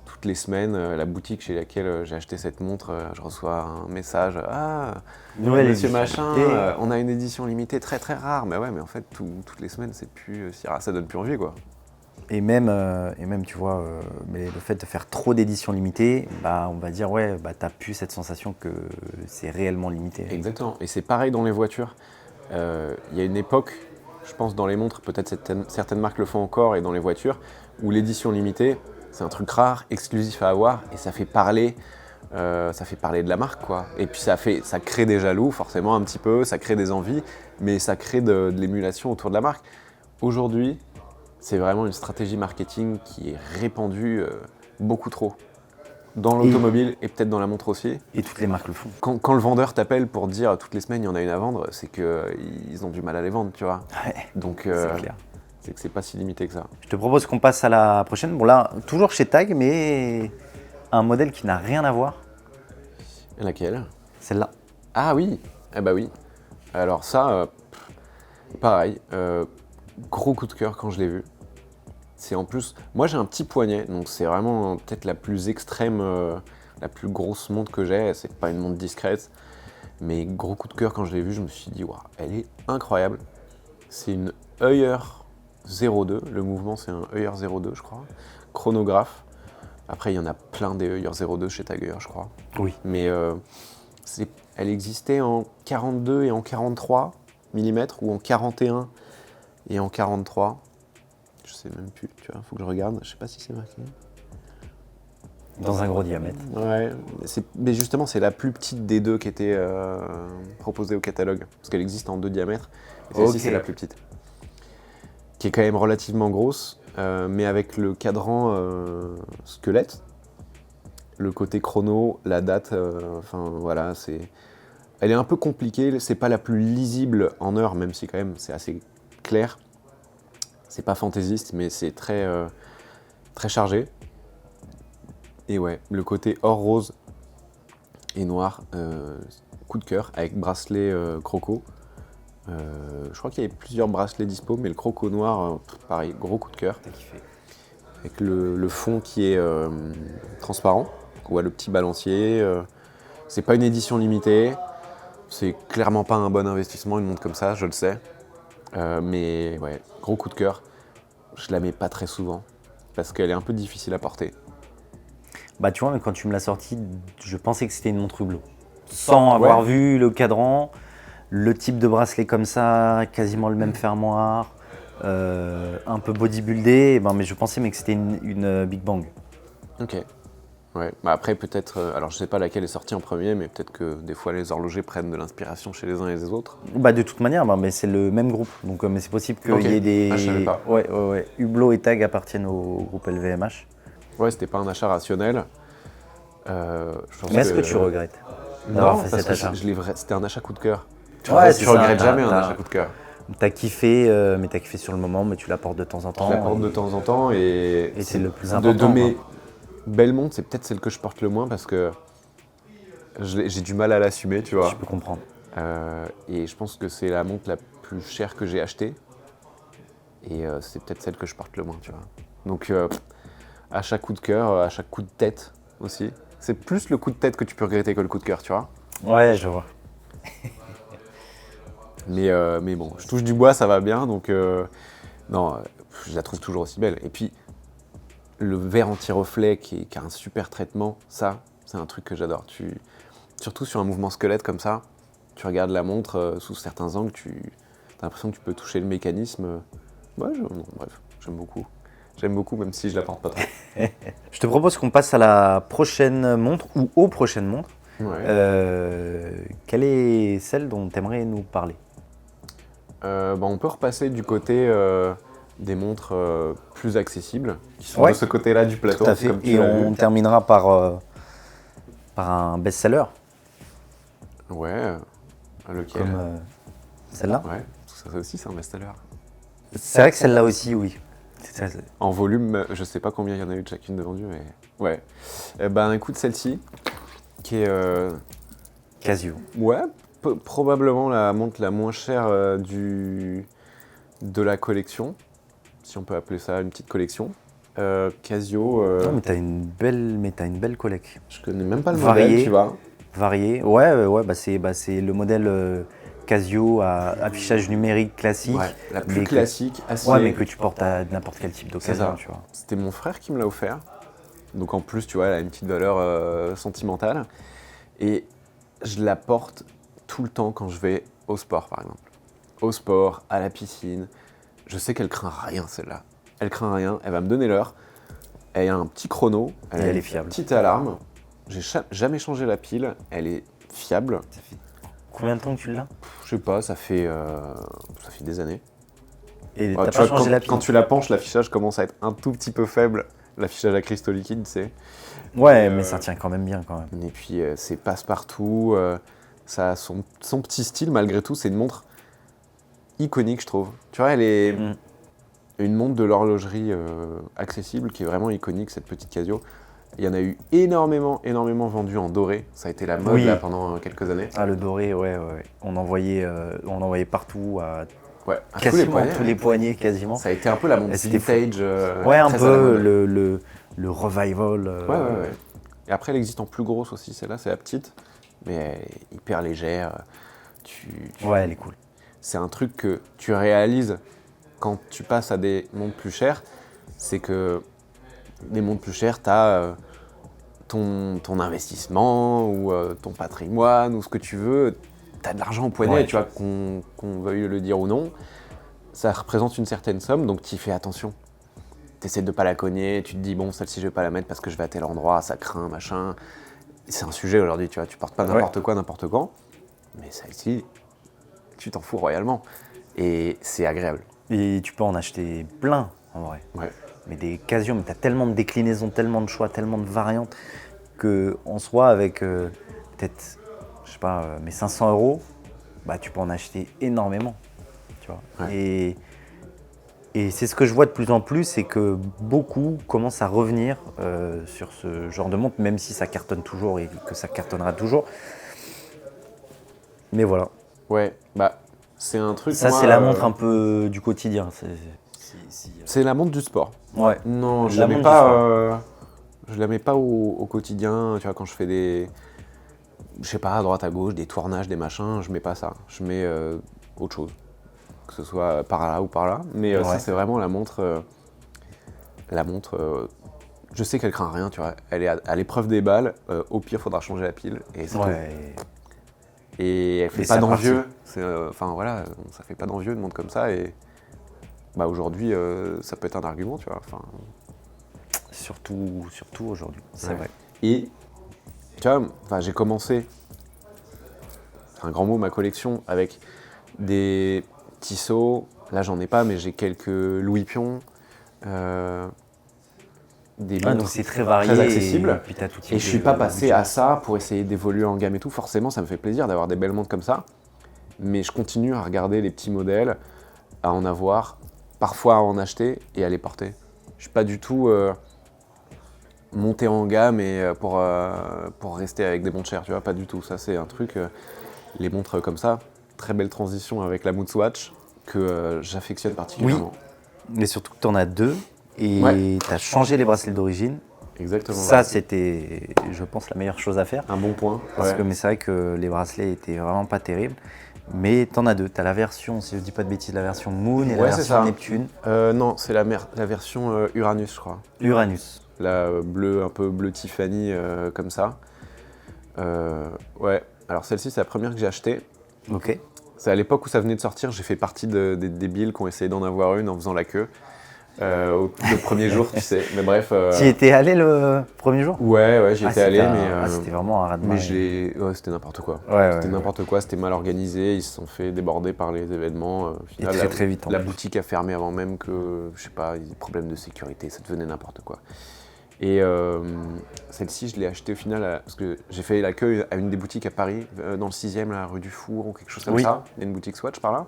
toutes les semaines, la boutique chez laquelle j'ai acheté cette montre, je reçois un message. Ah, Nouvelle monsieur édition machin, limitée. on a une édition limitée très très rare. Mais ouais, mais en fait toutes les semaines c'est plus, ça donne plus envie quoi. Et même, tu vois, mais le fait de faire trop d'éditions limitées, bah, on va dire, ouais, bah, t'as plus cette sensation que c'est réellement limité. Exactement. Et c'est pareil dans les voitures. Il y a une époque, je pense dans les montres, peut-être certaines marques le font encore, et dans les voitures, où l'édition limitée, c'est un truc rare, exclusif à avoir, et ça fait parler de la marque, quoi. Et puis ça crée des jaloux, forcément, un petit peu, ça crée des envies, mais ça crée de l'émulation autour de la marque. Aujourd'hui, c'est vraiment une stratégie marketing qui est répandue beaucoup trop. Dans l'automobile et peut-être dans la montre aussi. Et toutes les marques le font. Quand le vendeur t'appelle pour dire toutes les semaines il y en a une à vendre, c'est qu'ils ont du mal à les vendre, tu vois. Ouais, Donc c'est clair. c'est que c'est pas si limité que ça. Je te propose qu'on passe à la prochaine. Bon là, toujours chez Tag, mais un modèle qui n'a rien à voir. Laquelle? Celle-là. Ah oui. Eh bah oui. Alors ça, pareil, gros coup de cœur quand je l'ai vu. C'est en plus, moi j'ai un petit poignet, donc c'est vraiment peut-être la plus extrême, la plus grosse montre que j'ai. C'est pas une montre discrète, mais gros coup de cœur quand je l'ai vue, je me suis dit, waouh, elle est incroyable. C'est une Heuer 02, le mouvement c'est un Heuer 02 je crois, chronographe. Après il y en a plein des Heuer 02 chez Tag Heuer je crois. Oui. Mais elle existait en 42 et en 43 mm ou en 41 et en 43. Je sais même plus, tu vois, faut que je regarde, je sais pas si c'est marqué. Dans un gros diamètre. Ouais, mais justement c'est la plus petite des deux qui était proposée au catalogue, parce qu'elle existe en 2 diamètres, et celle-ci c'est la plus petite. Qui est quand même relativement grosse, mais avec le cadran squelette, le côté chrono, la date, enfin voilà, elle est un peu compliquée, c'est pas la plus lisible en heure, même si quand même c'est assez clair. C'est pas fantaisiste, mais c'est très, très chargé. Et ouais, le côté or rose et noir, coup de cœur, avec bracelet croco. Je crois qu'il y avait plusieurs bracelets dispo, mais le croco noir, pareil, gros coup de cœur. T'as kiffé. Avec le fond qui est transparent, on voit le petit balancier. C'est pas une édition limitée, c'est clairement pas un bon investissement, une montre comme ça, je le sais. Mais ouais, gros coup de cœur. Je la mets pas très souvent parce qu'elle est un peu difficile à porter. Bah tu vois, mais quand tu me l'as sorti, je pensais que c'était une montre Hublot. Sans avoir vu le cadran, le type de bracelet comme ça, quasiment le même fermoir, un peu bodybuildé, mais je pensais que c'était une Big Bang. Ok. Ouais. Bah après peut-être, alors je sais pas laquelle est sortie en premier, mais peut-être que des fois les horlogers prennent de l'inspiration chez les uns et les autres. Bah de toute manière, mais c'est le même groupe, donc mais c'est possible qu'il y ait des. Ah, je savais pas. Ouais. Hublot et Tag appartiennent au groupe LVMH. Ouais, c'était pas un achat rationnel. Mais est-ce que tu regrettes Non, d'avoir fait parce cet achat? que c'était un achat coup de cœur. Ouais, tu regrettes jamais un achat coup de cœur. T'as kiffé, mais t'as kiffé sur le moment, mais tu la portes de temps en temps. Je la porte de temps en temps et c'est le plus de important. mes belles montres, c'est peut-être celle que je porte le moins parce que j'ai du mal à l'assumer, tu vois. Je peux comprendre. Et je pense que c'est la montre la plus chère que j'ai achetée. Et c'est peut-être celle que je porte le moins, tu vois. Donc à chaque coup de cœur, à chaque coup de tête aussi. C'est plus le coup de tête que tu peux regretter que le coup de cœur, tu vois. Ouais, je vois. Mais bon, je touche du bois, ça va bien, donc non, je la trouve toujours aussi belle. Et puis, le verre anti-reflet qui a un super traitement, ça, c'est un truc que j'adore. Surtout sur un mouvement squelette comme ça, tu regardes la montre sous certains angles, tu as l'impression que tu peux toucher le mécanisme. Ouais, non, bref, j'aime beaucoup. J'aime beaucoup, même si je la porte pas trop. Je te propose qu'on passe à la prochaine montre ou aux prochaines montres. Ouais. Quelle est celle dont tu aimerais nous parler? On peut repasser du côté des montres plus accessibles, qui sont Ouais. de ce côté-là du plateau. Tout à fait. Comme tu Et l'as on vu. terminera par un best-seller, Ouais, lequel comme celle-là. Ouais, ça aussi c'est un best-seller. C'est vrai que celle-là aussi, oui. C'est ça, En volume, je sais pas combien il y en a eu de chacune de vendues, mais ouais. Écoute, celle-ci, qui est Casio. ouais, probablement la montre la moins chère de la collection, si on peut appeler ça une petite collection. Casio, Non, mais t'as une belle collecte. je connais même pas le Varié. modèle, tu vois. Variée. Ouais, c'est le modèle Casio à affichage numérique classique. Ouais, la plus mais classique, acier. Ouais, mais que tu portes à n'importe quel type C'est d'occasion, ça. tu vois. C'était mon frère qui me l'a offert. Donc en plus, tu vois, elle a une petite valeur sentimentale. Et je la porte tout le temps quand je vais au sport, par exemple. Au sport, à la piscine. Je sais qu'elle craint rien, celle-là. Elle craint rien, elle va me donner l'heure. Elle a un petit chrono, Et elle est fiable. Petite alarme. J'ai jamais changé la pile, elle est fiable. Ça fait combien de temps que tu l'as? Je sais pas, ça fait des années. Et Ouais, t'as tu pas vois, changé la pile? quand tu la penches, l'affichage commence à être un tout petit peu faible. L'affichage à cristaux liquides, tu sais. Ouais, mais ça tient quand même bien quand même. Et puis c'est passe-partout, ça a son petit style malgré tout, c'est une montre iconique je trouve. Tu vois, elle est une montre de l'horlogerie accessible qui est vraiment iconique, cette petite Casio. Il y en a eu énormément vendu en doré, ça a été la mode Oui. là, pendant quelques années. Ah, le doré, ouais. On envoyait partout, Ouais, à quasiment tous les poignets. poignets, quasiment. Ça a été un peu la montre Et c'était vintage. Ouais, un très à la peu mode. le revival. Ouais. Et après, elle existe en plus grosse aussi, celle-là, c'est la petite, mais elle est hyper légère. Ouais, elle est cool. C'est un truc que tu réalises quand tu passes à des montres plus chères, c'est que des montres plus chères, tu as ton investissement ou ton patrimoine ou ce que tu veux. Tu as de l'argent au poignet, Ouais. tu vois, qu'on veuille le dire ou non. Ça représente une certaine somme, donc tu y fais attention. Tu essaies de ne pas la cogner, tu te dis, bon, celle-ci, je vais pas la mettre parce que je vais à tel endroit, ça craint, machin. C'est un sujet aujourd'hui, tu vois, tu portes pas n'importe quoi, n'importe quand. Mais celle-ci, tu t'en fous royalement. Et c'est agréable. Et tu peux en acheter plein, en vrai. Ouais. Mais des Casio, mais tu as tellement de déclinaisons, tellement de choix, tellement de variantes, qu'en soi, avec peut-être, je sais pas, mais 500 €, bah, tu peux en acheter énormément. Tu vois. Ouais. Et c'est ce que je vois de plus en plus, c'est que beaucoup commencent à revenir sur ce genre de montre, même si ça cartonne toujours et que ça cartonnera toujours. Mais voilà. Ouais, c'est un truc. Ça, moi, c'est la montre un peu du quotidien. C'est la montre du sport. Ouais. Non, je La la mets montre pas. Je la mets pas au quotidien. Tu vois, quand je fais des, je sais pas, à droite à gauche, des tournages, des machins, je mets pas ça. Je mets autre chose, que ce soit par là ou par là. Mais Ouais. ça, c'est vraiment la montre. Je sais qu'elle craint rien, tu vois. Elle est à l'épreuve des balles. Au pire, faudra changer la pile. Et c'est tout. Et elle fait Et pas c'est d'envieux. Enfin voilà, ça fait pas d'envieux de montre comme ça. Et aujourd'hui, ça peut être un argument, tu vois. Enfin, Surtout aujourd'hui, c'est ouais. vrai. Et tu vois, j'ai commencé, c'est un grand mot, ma collection avec des Tissot. Là, j'en ai pas, mais j'ai quelques Louis Pion. Des montres Donc c'est très varié. très accessibles. Et, puis t'as tout type Et je suis pas passé à ça pour essayer d'évoluer en gamme et tout. Forcément, ça me fait plaisir d'avoir des belles montres comme ça. Mais je continue à regarder les petits modèles. à en avoir, parfois à en acheter et à les porter. Je suis pas du tout monté en gamme et pour rester avec des montres chères, tu vois, pas du tout. Ça, c'est un truc, les montres comme ça, très belle transition avec la Mood Swatch que j'affectionne particulièrement. Mais surtout que tu en as deux Ouais. et tu as changé les bracelets d'origine. Exactement. Ça, ouais. c'était, je pense, la meilleure chose à faire. Un bon point. Parce Ouais. que, mais c'est vrai que les bracelets étaient vraiment pas terribles. Mais t'en as deux. T'as la version, si je dis pas de bêtises, la version Moon et la Ouais, c'est version ça. Neptune. Non, c'est la version Uranus, je crois. Uranus. La bleue, un peu bleu Tiffany, comme ça. Ouais. Alors celle-ci, c'est la première que j'ai achetée. Ok. C'est à l'époque où ça venait de sortir, j'ai fait partie des débiles qui ont essayé d'en avoir une en faisant la queue. Le premier jour, tu sais. Mais bref. Tu y étais allé le premier jour? Ouais, j'y étais allé, mais. C'était vraiment un raz-de-marée. Ouais, c'était n'importe quoi. Ouais, C'était ouais. n'importe quoi, c'était mal organisé, ils se sont fait déborder par les événements. Au final, Et très vite, en la plus. boutique a fermé avant même que, je sais pas, il y a des problèmes de sécurité, ça devenait n'importe quoi. Et celle-ci, je l'ai achetée au final, parce que j'ai fait la queue à une des boutiques à Paris, dans le 6e, la rue du Four ou quelque chose comme Oui. ça. Il y a une boutique Swatch par là.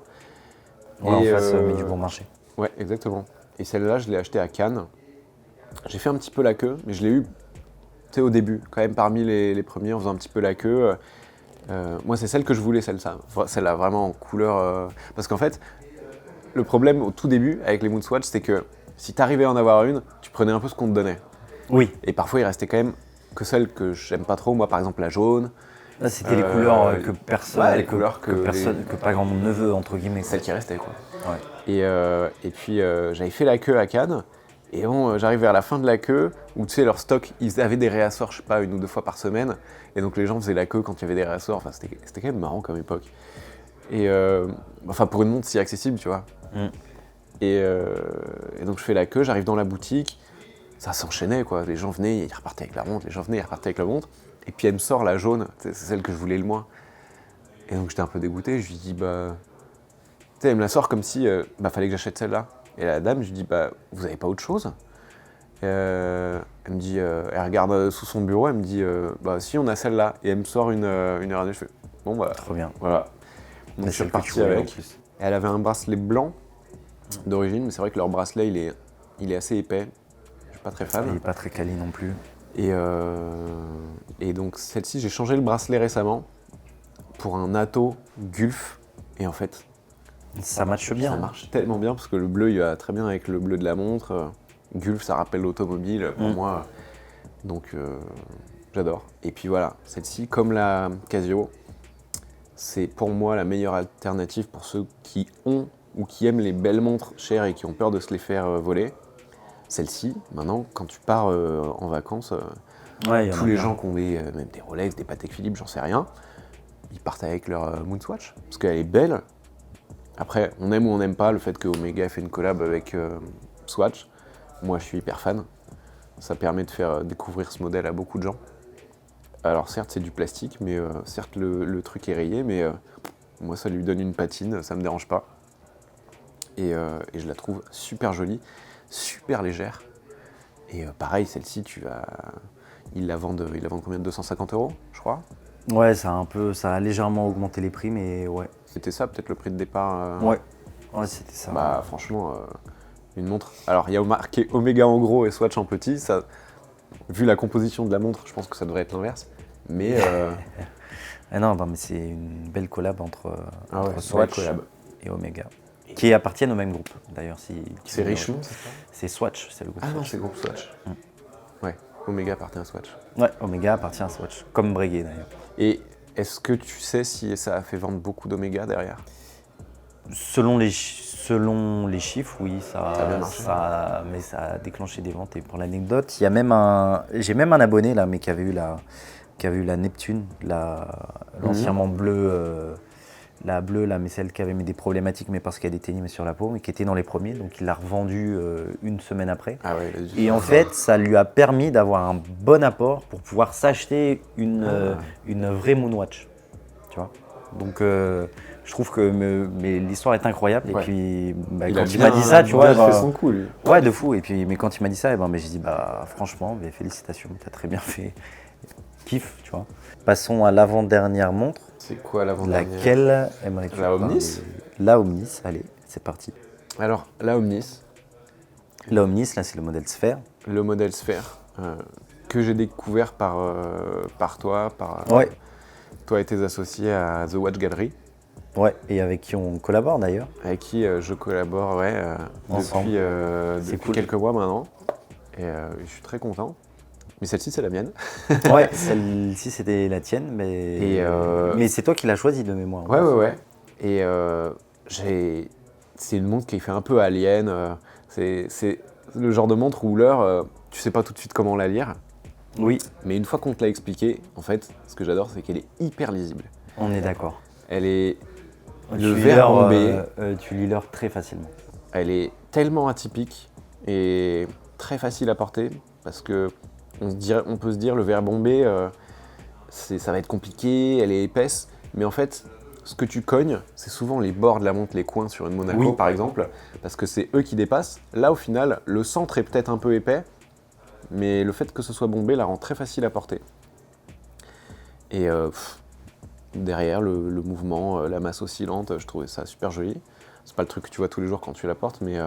Ouais, en Et, face, mais du bon marché. Ouais, exactement. Et celle-là, je l'ai achetée à Cannes. J'ai fait un petit peu la queue, mais je l'ai eu, tu sais, au début, quand même parmi les premiers, en faisant un petit peu la queue. Moi, c'est celle que je voulais, celle-là, vraiment en couleur. Parce qu'en fait, le problème au tout début avec les Mood Swatch, c'est que si t'arrivais à en avoir une, tu prenais un peu ce qu'on te donnait. Oui. Et parfois, il restait quand même que celles que j'aime pas trop. Moi, par exemple, la jaune. Là, c'était les couleurs que personne, ouais, les couleurs que que pas grand monde ne veut, entre guillemets. Celles qui restaient, quoi. Ouais. Et puis, j'avais fait la queue à Cannes. Et bon, j'arrive vers la fin de la queue, où tu sais, leur stock, ils avaient des réassorts, je sais pas, 1 ou 2 fois par semaine. Et donc les gens faisaient la queue quand il y avait des réassorts. Enfin, c'était quand même marrant comme époque. Et enfin, pour une montre si accessible, tu vois. Mm. Et donc je fais la queue, j'arrive dans la boutique. Ça s'enchaînait, quoi. Les gens venaient, ils repartaient avec la montre. Les gens venaient, ils repartaient avec la montre. Et puis elle me sort la jaune, c'est celle que je voulais le moins. Et donc j'étais un peu dégoûté. Je lui dis, bah. Tu sais, elle me la sort comme si, fallait que j'achète celle-là. Et la dame, je lui dis, bah, vous avez pas autre chose? Elle me dit, elle regarde sous son bureau, elle me dit, bah si, on a celle-là. Et elle me sort une Uranus. Je fais, bon, bah, Trop bien. voilà. Donc Mais je suis celle que tu reparti voulais en avec. plus. Et elle avait un bracelet blanc d'origine, mais c'est vrai que leur bracelet, il est assez épais. Je suis pas très fan. Il est pas très quali non plus. Et donc celle-ci, j'ai changé le bracelet récemment pour un Atto Gulf. Et en fait, Ça matche bien. ça marche tellement bien parce que le bleu, il va très bien avec le bleu de la montre. Gulf, ça rappelle l'automobile pour moi. Donc j'adore. Et puis voilà, celle-ci, comme la Casio, c'est pour moi la meilleure alternative pour ceux qui ont ou qui aiment les belles montres chères et qui ont peur de se les faire voler. Celle-ci, maintenant, quand tu pars en vacances, Ouais, il y en tous a les plein. gens qui ont même des Rolex, des Patek Philippe, j'en sais rien, ils partent avec leur Moon Swatch parce qu'elle est belle. Après, on aime ou on n'aime pas le fait que Omega ait fait une collab avec Swatch. Moi, je suis hyper fan. Ça permet de faire découvrir ce modèle à beaucoup de gens. Alors certes, c'est du plastique, mais certes, le truc est rayé, mais moi, ça lui donne une patine, ça me dérange pas. Et je la trouve super jolie, super légère. Et pareil, celle-ci, ils la vendent combien? 250 €, je crois. Ouais, ça a légèrement augmenté les prix, mais ouais. C'était ça, peut-être le prix de départ. Ouais, c'était ça. Bah franchement, une montre. Alors il y a marqué Omega en gros et Swatch en petit. Ça, vu la composition de la montre, je pense que ça devrait être l'inverse. Mais Ah non, mais c'est une belle collab entre belle Swatch collab. et Omega. Qui appartiennent au même groupe, d'ailleurs. C'est Richemont, c'est ça? C'est Swatch, c'est le groupe Ah non, Swatch. c'est le groupe Swatch. Ouais, Omega appartient à Swatch. Ouais, Omega appartient à Swatch, comme Breguet d'ailleurs. Et est-ce que tu sais si ça a fait vendre beaucoup d'Omega derrière? Selon les chiffres, oui, a bien marché. mais ça a déclenché des ventes. Et pour l'anecdote, j'ai même un abonné là, mais qui avait eu la Neptune, l'anciennement bleue, la bleue là, mais celle qui avait mis des problématiques, mais parce qu'elle éteignait sur la peau, mais qui était dans les premiers, donc il l'a revendue une semaine après. Ah ouais, Et en fait, ça lui a permis d'avoir un bon apport pour pouvoir s'acheter une vraie Moonwatch, tu vois. Donc je trouve que mais l'histoire est incroyable. Ouais. Et puis il quand a il bien- m'a dit ça, tu vois, bien fait son coup, lui. ouais, de fou. Et puis mais quand il m'a dit ça, j'ai dit franchement, félicitations, t'as très bien fait. Kiff, tu vois. Passons à l'avant-dernière montre. C'est quoi l'avant-dernière? Laquelle aimerais-tu La Omnis parler? La Omnis, allez, c'est parti. Alors, la Omnis, La Omnis, là, c'est le modèle sphère. le modèle sphère, que j'ai découvert par toi, Ouais. toi et tes associés à The Watch Gallery, Ouais, et avec qui on collabore d'ailleurs. avec qui je collabore Ensemble. depuis cool. quelques mois maintenant. Et je suis très content. Mais celle-ci, c'est la mienne. Ouais, celle-ci c'était la tienne, mais, mais c'est toi qui l'as choisie de mémoire. Ouais. Et c'est une montre qui fait un peu alien. C'est le genre de montre où l'heure, tu sais pas tout de suite comment la lire. Oui, Mais une fois qu'on te l'a expliqué, en fait, ce que j'adore, c'est qu'elle est hyper lisible. on est d'accord. Elle est Tu le lis verre l'heure, bombé. tu lis l'heure très facilement. Elle est tellement atypique et très facile à porter parce que on peut se dire le verre bombé, ça va être compliqué, elle est épaisse, mais en fait, ce que tu cognes, c'est souvent les bords de la montre, les coins sur une Monaco Oui. par exemple, parce que c'est eux qui dépassent. Là, au final, le centre est peut-être un peu épais, mais le fait que ce soit bombé la rend très facile à porter. Et derrière, le mouvement, la masse oscillante, je trouvais ça super joli. C'est pas le truc que tu vois tous les jours quand tu la portes, mais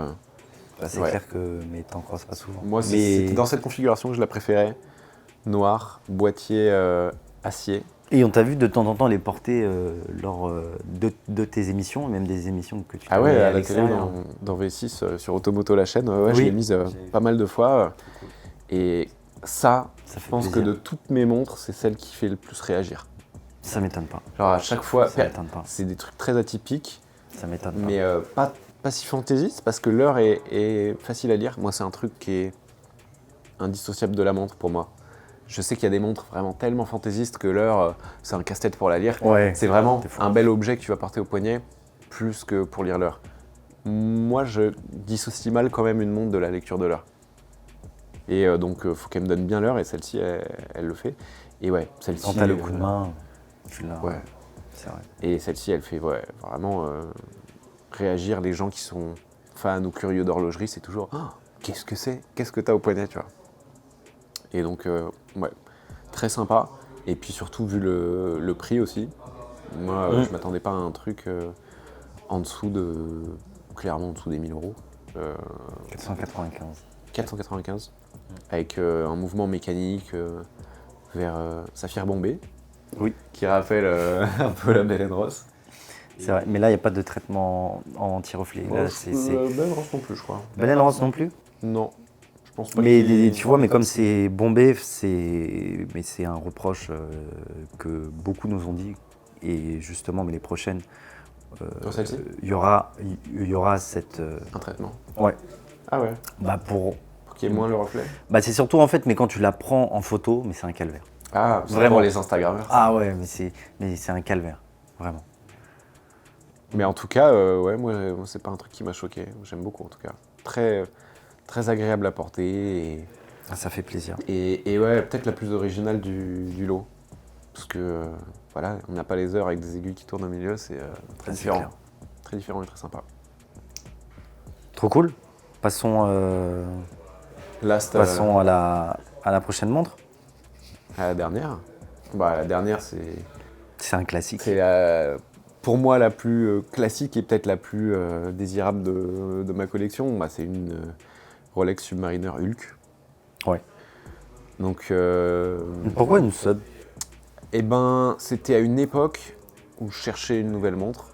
Bah, c'est ouais. clair que mais t'en croises pas souvent. Moi, mais... c'était dans cette configuration que je la préférais. Noir, boîtier acier. Et on t'a vu de temps en temps les porter lors de tes émissions, et même des émissions que tu Ah ouais, tournais à la télé, l'extérieur. dans V6, sur Automoto la chaîne, ouais, je Oui. l'ai mise pas mal de fois. Et ça, Ça je fait pense que plaisir. de toutes mes montres, c'est celle qui fait le plus réagir. Ça m'étonne pas. Genre à chaque fois, Ça m'étonne pas. c'est des trucs très atypiques, Ça m'étonne pas. mais pas si fantaisiste, parce que l'heure est facile à lire. Moi, c'est un truc qui est indissociable de la montre pour moi. Je sais qu'il y a des montres vraiment tellement fantaisistes que l'heure, c'est un casse-tête pour la lire. Ouais. C'est vraiment c'est fou. un bel objet que tu vas porter au poignet, plus que pour lire l'heure. Moi, je dissocie mal quand même une montre de la lecture de l'heure. Et donc, faut qu'elle me donne bien l'heure, et celle-ci, elle le fait. Et ouais, celle-ci... Quand t'as le coup de main, tu l'as. Ouais. C'est vrai. Et celle-ci, elle fait vraiment réagir les gens qui sont fans ou curieux d'horlogerie. C'est toujours « Oh, qu'est-ce que c'est ? Qu'est-ce que t'as au poignet ?» tu vois. Et donc, ouais, très sympa. Et puis surtout, vu le prix aussi, moi, je m'attendais pas à un truc en dessous clairement en dessous des 1000 euros. 495. 495, avec un mouvement mécanique vers saphir bombé, Oui. qui rappelle un peu la Bell & Ross. C'est vrai. Mais là, il n'y a pas de traitement anti-reflet. Là, c'est. Bell & Ross non plus, je crois. Bell & Ross non plus. Non, je pense pas. Mais qu'il- tu vois, mais comme c'est bombé, c'est un reproche que beaucoup nous ont dit. Et justement, mais les prochaines, Dans celle-ci il y aura cette. Un traitement. Ouais. Ah ouais, Bah pour. pour qu'il y ait moins le reflet. Bah c'est surtout en fait, mais quand tu la prends en photo, mais c'est un calvaire. Ah, c'est Vraiment. pour les Instagrammeurs. Ah ouais, mais c'est un calvaire, vraiment. Mais en tout cas, ouais, moi, c'est pas un truc qui m'a choqué. J'aime beaucoup en tout cas. Très, très agréable à porter Ah, ça fait plaisir. et ouais, peut-être la plus originale du lot. Parce que voilà, on n'a pas les heures avec des aiguilles qui tournent au milieu, c'est très Ah, c'est différent. clair. Très différent et très sympa. Trop cool. Passons, Last, passons à la prochaine montre. à la dernière. Bah, la dernière, C'est un classique. c'est pour moi la plus classique et peut-être la plus désirable de ma collection. Bah, c'est une Rolex Submariner Hulk. Ouais. Donc, Pourquoi une sub? eh ben, c'était à une époque où je cherchais une nouvelle montre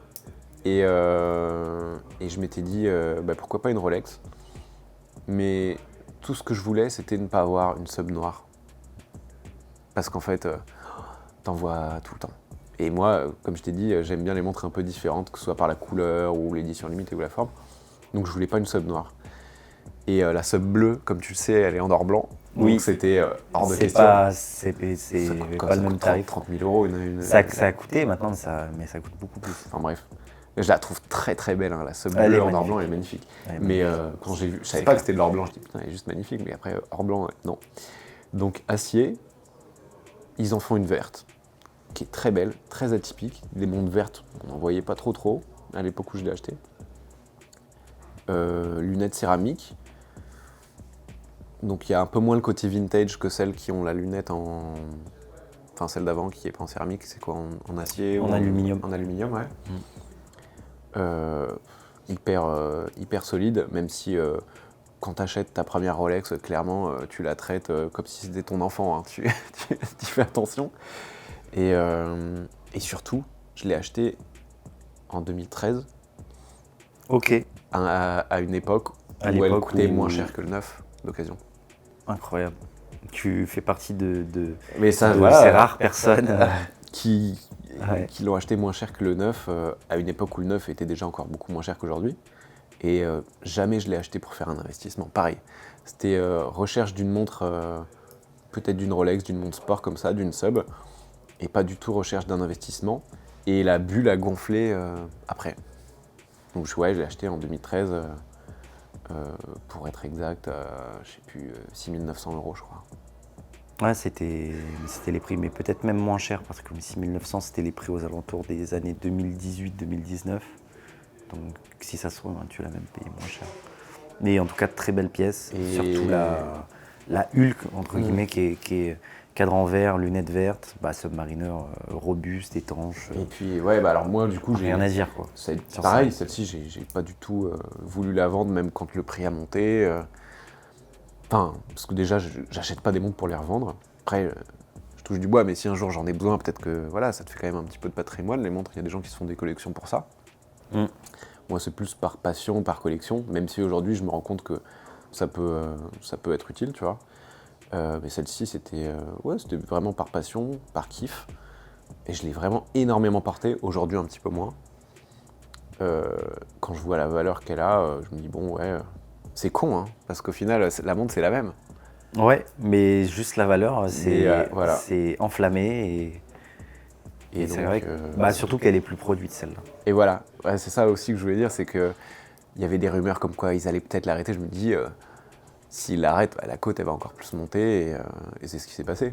et je m'étais dit bah, pourquoi pas une Rolex. Mais tout ce que je voulais, c'était ne pas avoir une sub noire. Parce qu'en fait, t'en vois tout le temps. Et moi, comme je t'ai dit, j'aime bien les montres un peu différentes, que ce soit par la couleur ou l'édition limitée ou la forme. Donc je voulais pas une sub noire. Et la sub bleue, comme tu le sais, elle est en or blanc. Oui. Donc c'était hors de C'est question. pas, Ça coûte pas le même coûte tarif. 30 000 euros une Ça a coûté maintenant, mais ça coûte beaucoup plus. Enfin bref. Je la trouve très très belle, hein. La sub Elle bleue est en or magnifique. blanc, elle est magnifique. Elle est Mais magnifique. quand j'ai vu, je C'est savais pas clair. que c'était de l'or blanc, je dis putain, elle est juste magnifique, mais après, or blanc, non. Donc acier, ils en font une verte, qui est très belle, très atypique. Les montres vertes, on n'en voyait pas trop à l'époque où je l'ai acheté. Lunettes céramiques. Donc il y a un peu moins le côté vintage que celles qui ont la lunette en... Enfin celle d'avant qui est pas en céramique, c'est quoi en acier En ou aluminium. En aluminium, ouais. hyper solide, même si quand tu achètes ta première Rolex, clairement, tu la traites comme si c'était ton enfant, hein. Tu fais attention. Et surtout, je l'ai acheté en 2013, Ok, à une époque À où elle l'époque coûtait où- moins cher que le neuf d'occasion. incroyable. Tu fais partie de Mais ça, ces voilà, rares personnes. qui, Ouais. qui l'ont acheté moins cher que le neuf, à une époque où le neuf était déjà encore beaucoup moins cher qu'aujourd'hui. Et jamais je l'ai acheté pour faire un investissement. Pareil, c'était recherche d'une montre, peut-être d'une Rolex, d'une montre sport comme ça, d'une sub, et pas du tout recherche d'un investissement. Et la bulle a gonflé après. Donc ouais, je l'ai acheté en 2013, pour être exact, je sais plus, 6 900 € je crois. Ouais, c'était les prix, mais peut-être même moins cher, parce que 6900, c'était les prix aux alentours des années 2018-2019. Donc si ça se trouve, hein, tu l'as même payé moins cher. Mais en tout cas, très belle pièce. Et- Surtout la Hulk, entre guillemets, qui est cadran vert, lunettes vertes, Submariner robuste, étanche. Et puis ouais, bah alors moi du coup Rien à dire, quoi. Sur pareil, ça. celle-ci j'ai pas du tout voulu la vendre même quand le prix a monté. Enfin, parce que déjà j'achète pas des montres pour les revendre. Après, je touche du bois, mais si un jour j'en ai besoin, peut-être que voilà, ça te fait quand même un petit peu de patrimoine. Les montres, il y a des gens qui se font des collections pour ça. Mm. Moi, c'est plus par passion, par collection, même si aujourd'hui je me rends compte que ça peut être utile, tu vois. Mais celle-ci, c'était vraiment par passion, par kiff. Et je l'ai vraiment énormément portée, aujourd'hui un petit peu moins. Quand je vois la valeur qu'elle a, je me dis bon ouais, c'est con, hein, parce qu'au final, la montre c'est la même. Ouais, mais juste la valeur, c'est voilà. c'est enflammé et c'est donc, vrai que, surtout qu'elle est plus produite celle-là. et voilà, ouais, c'est ça aussi que je voulais dire, c'est que il y avait des rumeurs comme quoi ils allaient peut-être l'arrêter. Je me dis, s'ils l'arrêtent, la cote elle va encore plus monter, et c'est ce qui s'est passé.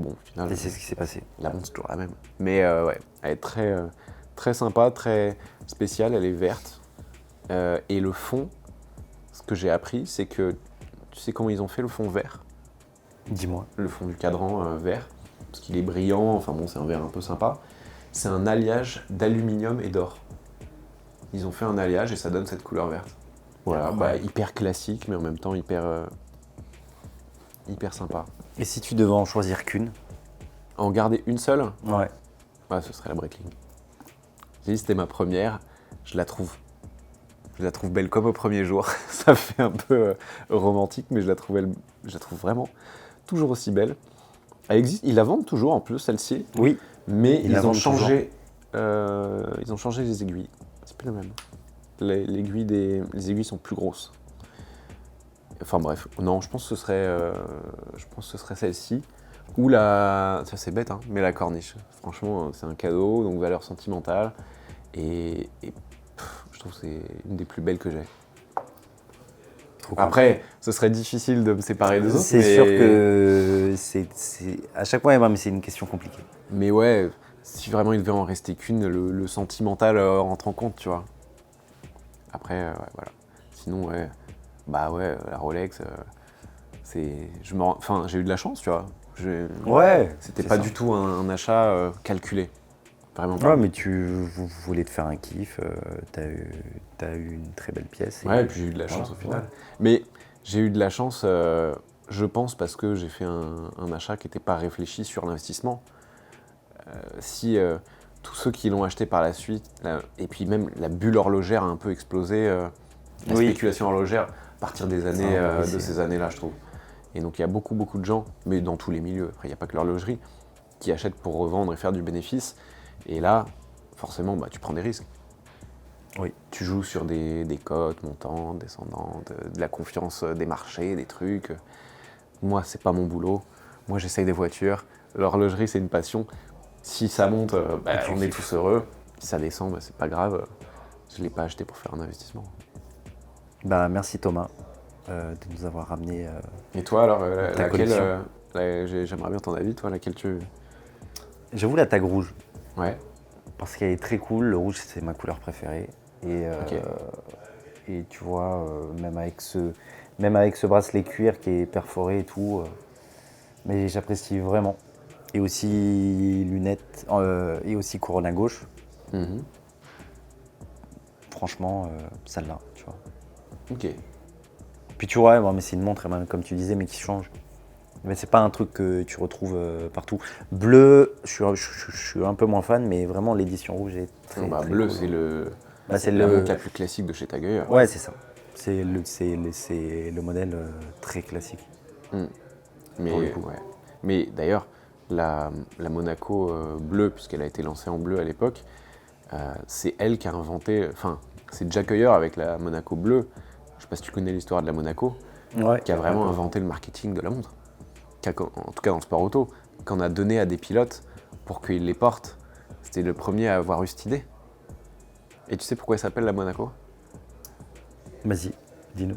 Bon, au final, Et c'est ce qui s'est passé. la montre c'est toujours la même. Mais ouais, elle est très sympa, très spéciale, elle est verte. Et le fond, ce que j'ai appris, c'est que tu sais comment ils ont fait le fond vert, Dis-moi. le fond du cadran vert, parce qu'il est brillant, enfin bon, c'est un vert un peu sympa. C'est un alliage d'aluminium et d'or. Ils ont fait un alliage et ça donne cette couleur verte. Voilà, hyper classique, mais en même temps hyper sympa. Et si tu devais en choisir qu'une? En garder une seule, Ouais. ce serait la Breitling. J'ai dit c'était ma première, je la trouve belle comme au premier jour. Ça fait un peu romantique, mais je la trouve vraiment toujours aussi belle. Elle existe, ils la vendent toujours en plus celle-ci, Oui. mais Ils la ils ont vendent changé les aiguilles. C'est plus la même. Les aiguilles sont plus grosses. Enfin bref, non, je pense que ce serait celle-ci. Ou ça c'est bête, hein, mais la corniche. Franchement, c'est un cadeau, donc valeur sentimentale. Et je trouve que c'est une des plus belles que j'ai. Trop cool. Après, ce serait difficile de me séparer des autres. C'est sûr que à chaque fois, mais c'est une question compliquée. Mais ouais, si vraiment il devait en rester qu'une, le sentimental rentre en compte, tu vois. Après, ouais, voilà. Sinon, ouais, la Rolex, j'ai eu de la chance, tu vois. Ouais. C'était c'est pas ça. du tout un achat calculé. Vraiment pas. Ouais, mais vous voulez te faire un kiff, t'as eu une très belle pièce. Ouais, et puis j'ai eu de la chance au final. Mais j'ai eu de la chance, je pense, parce que j'ai fait un achat qui n'était pas réfléchi sur l'investissement. Si tous ceux qui l'ont acheté par la suite, et puis même la bulle horlogère a un peu explosé, la spéculation horlogère, à partir des années, de ces années-là, je trouve. Et donc il y a beaucoup de gens, mais dans tous les milieux, après il n'y a pas que l'horlogerie, qui achètent pour revendre et faire du bénéfice. Et là, forcément, tu prends des risques. Oui. Tu joues sur des cotes montantes, descendantes, de la confiance des marchés, des trucs. Moi, c'est pas mon boulot. Moi, j'essaye des voitures. L'horlogerie, c'est une passion. Si ça monte, on est tous heureux. Si ça descend, c'est pas grave. Je ne l'ai pas acheté pour faire un investissement. Merci Thomas de nous avoir ramené. Et toi, alors, ta collection. j'aimerais bien ton avis, toi, laquelle tu... J'avoue la tag rouge, Ouais, parce qu'elle est très cool. Le rouge, c'est ma couleur préférée. ok. Et tu vois, même avec ce bracelet cuir qui est perforé et tout, mais j'apprécie vraiment. Et aussi lunettes, et aussi couronne à gauche. Mhm. franchement, celle-là, tu vois. Ok. Puis tu vois, bon, mais c'est une montre, comme tu disais, mais qui change. Mais c'est pas un truc que tu retrouves partout. Bleu, je suis un peu moins fan, mais vraiment l'édition rouge est très, très bleu, cool. c'est la montre la plus classique de chez Tag Heuer. Ouais, c'est ça. C'est le modèle très classique. Mais, pour le coup. ouais. Mais d'ailleurs, la Monaco bleue, puisqu'elle a été lancée en bleu à l'époque, c'est elle qui a inventé. Enfin, c'est Jack Heuer avec la Monaco bleue. Je sais pas si tu connais l'histoire de la Monaco, Ouais, qui a vraiment inventé le marketing de la montre. En tout cas dans le sport auto, qu'on a donné à des pilotes pour qu'ils les portent. C'était le premier à avoir eu cette idée. Et tu sais pourquoi elle s'appelle la Monaco? Vas-y, dis-nous.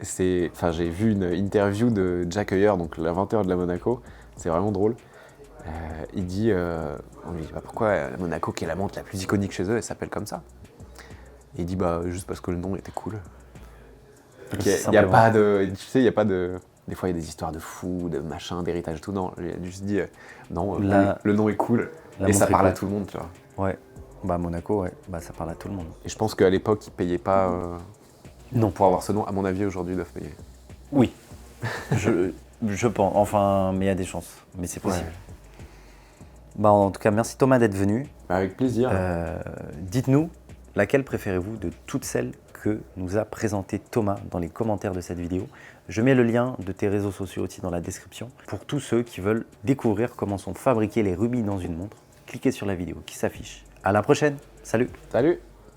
J'ai vu une interview de Jack Heuer, donc l'inventeur de la Monaco. C'est vraiment drôle. Il dit, on lui dit pourquoi la Monaco, qui est la montre la plus iconique chez eux, elle s'appelle comme ça. Et il dit juste parce que le nom était cool. Il n'y a pas de, tu sais, il y a pas de. Des fois, il y a des histoires de fous, de machin, d'héritage et tout. Non, il a juste dit non, le nom est cool et ça parle à tout le monde, tu vois. Ouais. Bah Monaco, ouais. Bah ça parle à tout le monde. Et je pense qu'à l'époque, ils payaient pas. Non. Pour avoir ce nom, à mon avis, aujourd'hui, ils doivent payer. Oui. je pense. Enfin, mais il y a des chances. Mais c'est possible. Ouais. Bah en tout cas, merci Thomas d'être venu. Avec plaisir. Dites-nous, laquelle préférez-vous de toutes celles que nous a présenté Thomas dans les commentaires de cette vidéo. Je mets le lien de tes réseaux sociaux aussi dans la description pour tous ceux qui veulent découvrir comment sont fabriqués les rubis dans une montre. Cliquez sur la vidéo qui s'affiche. À la prochaine. Salut. Salut.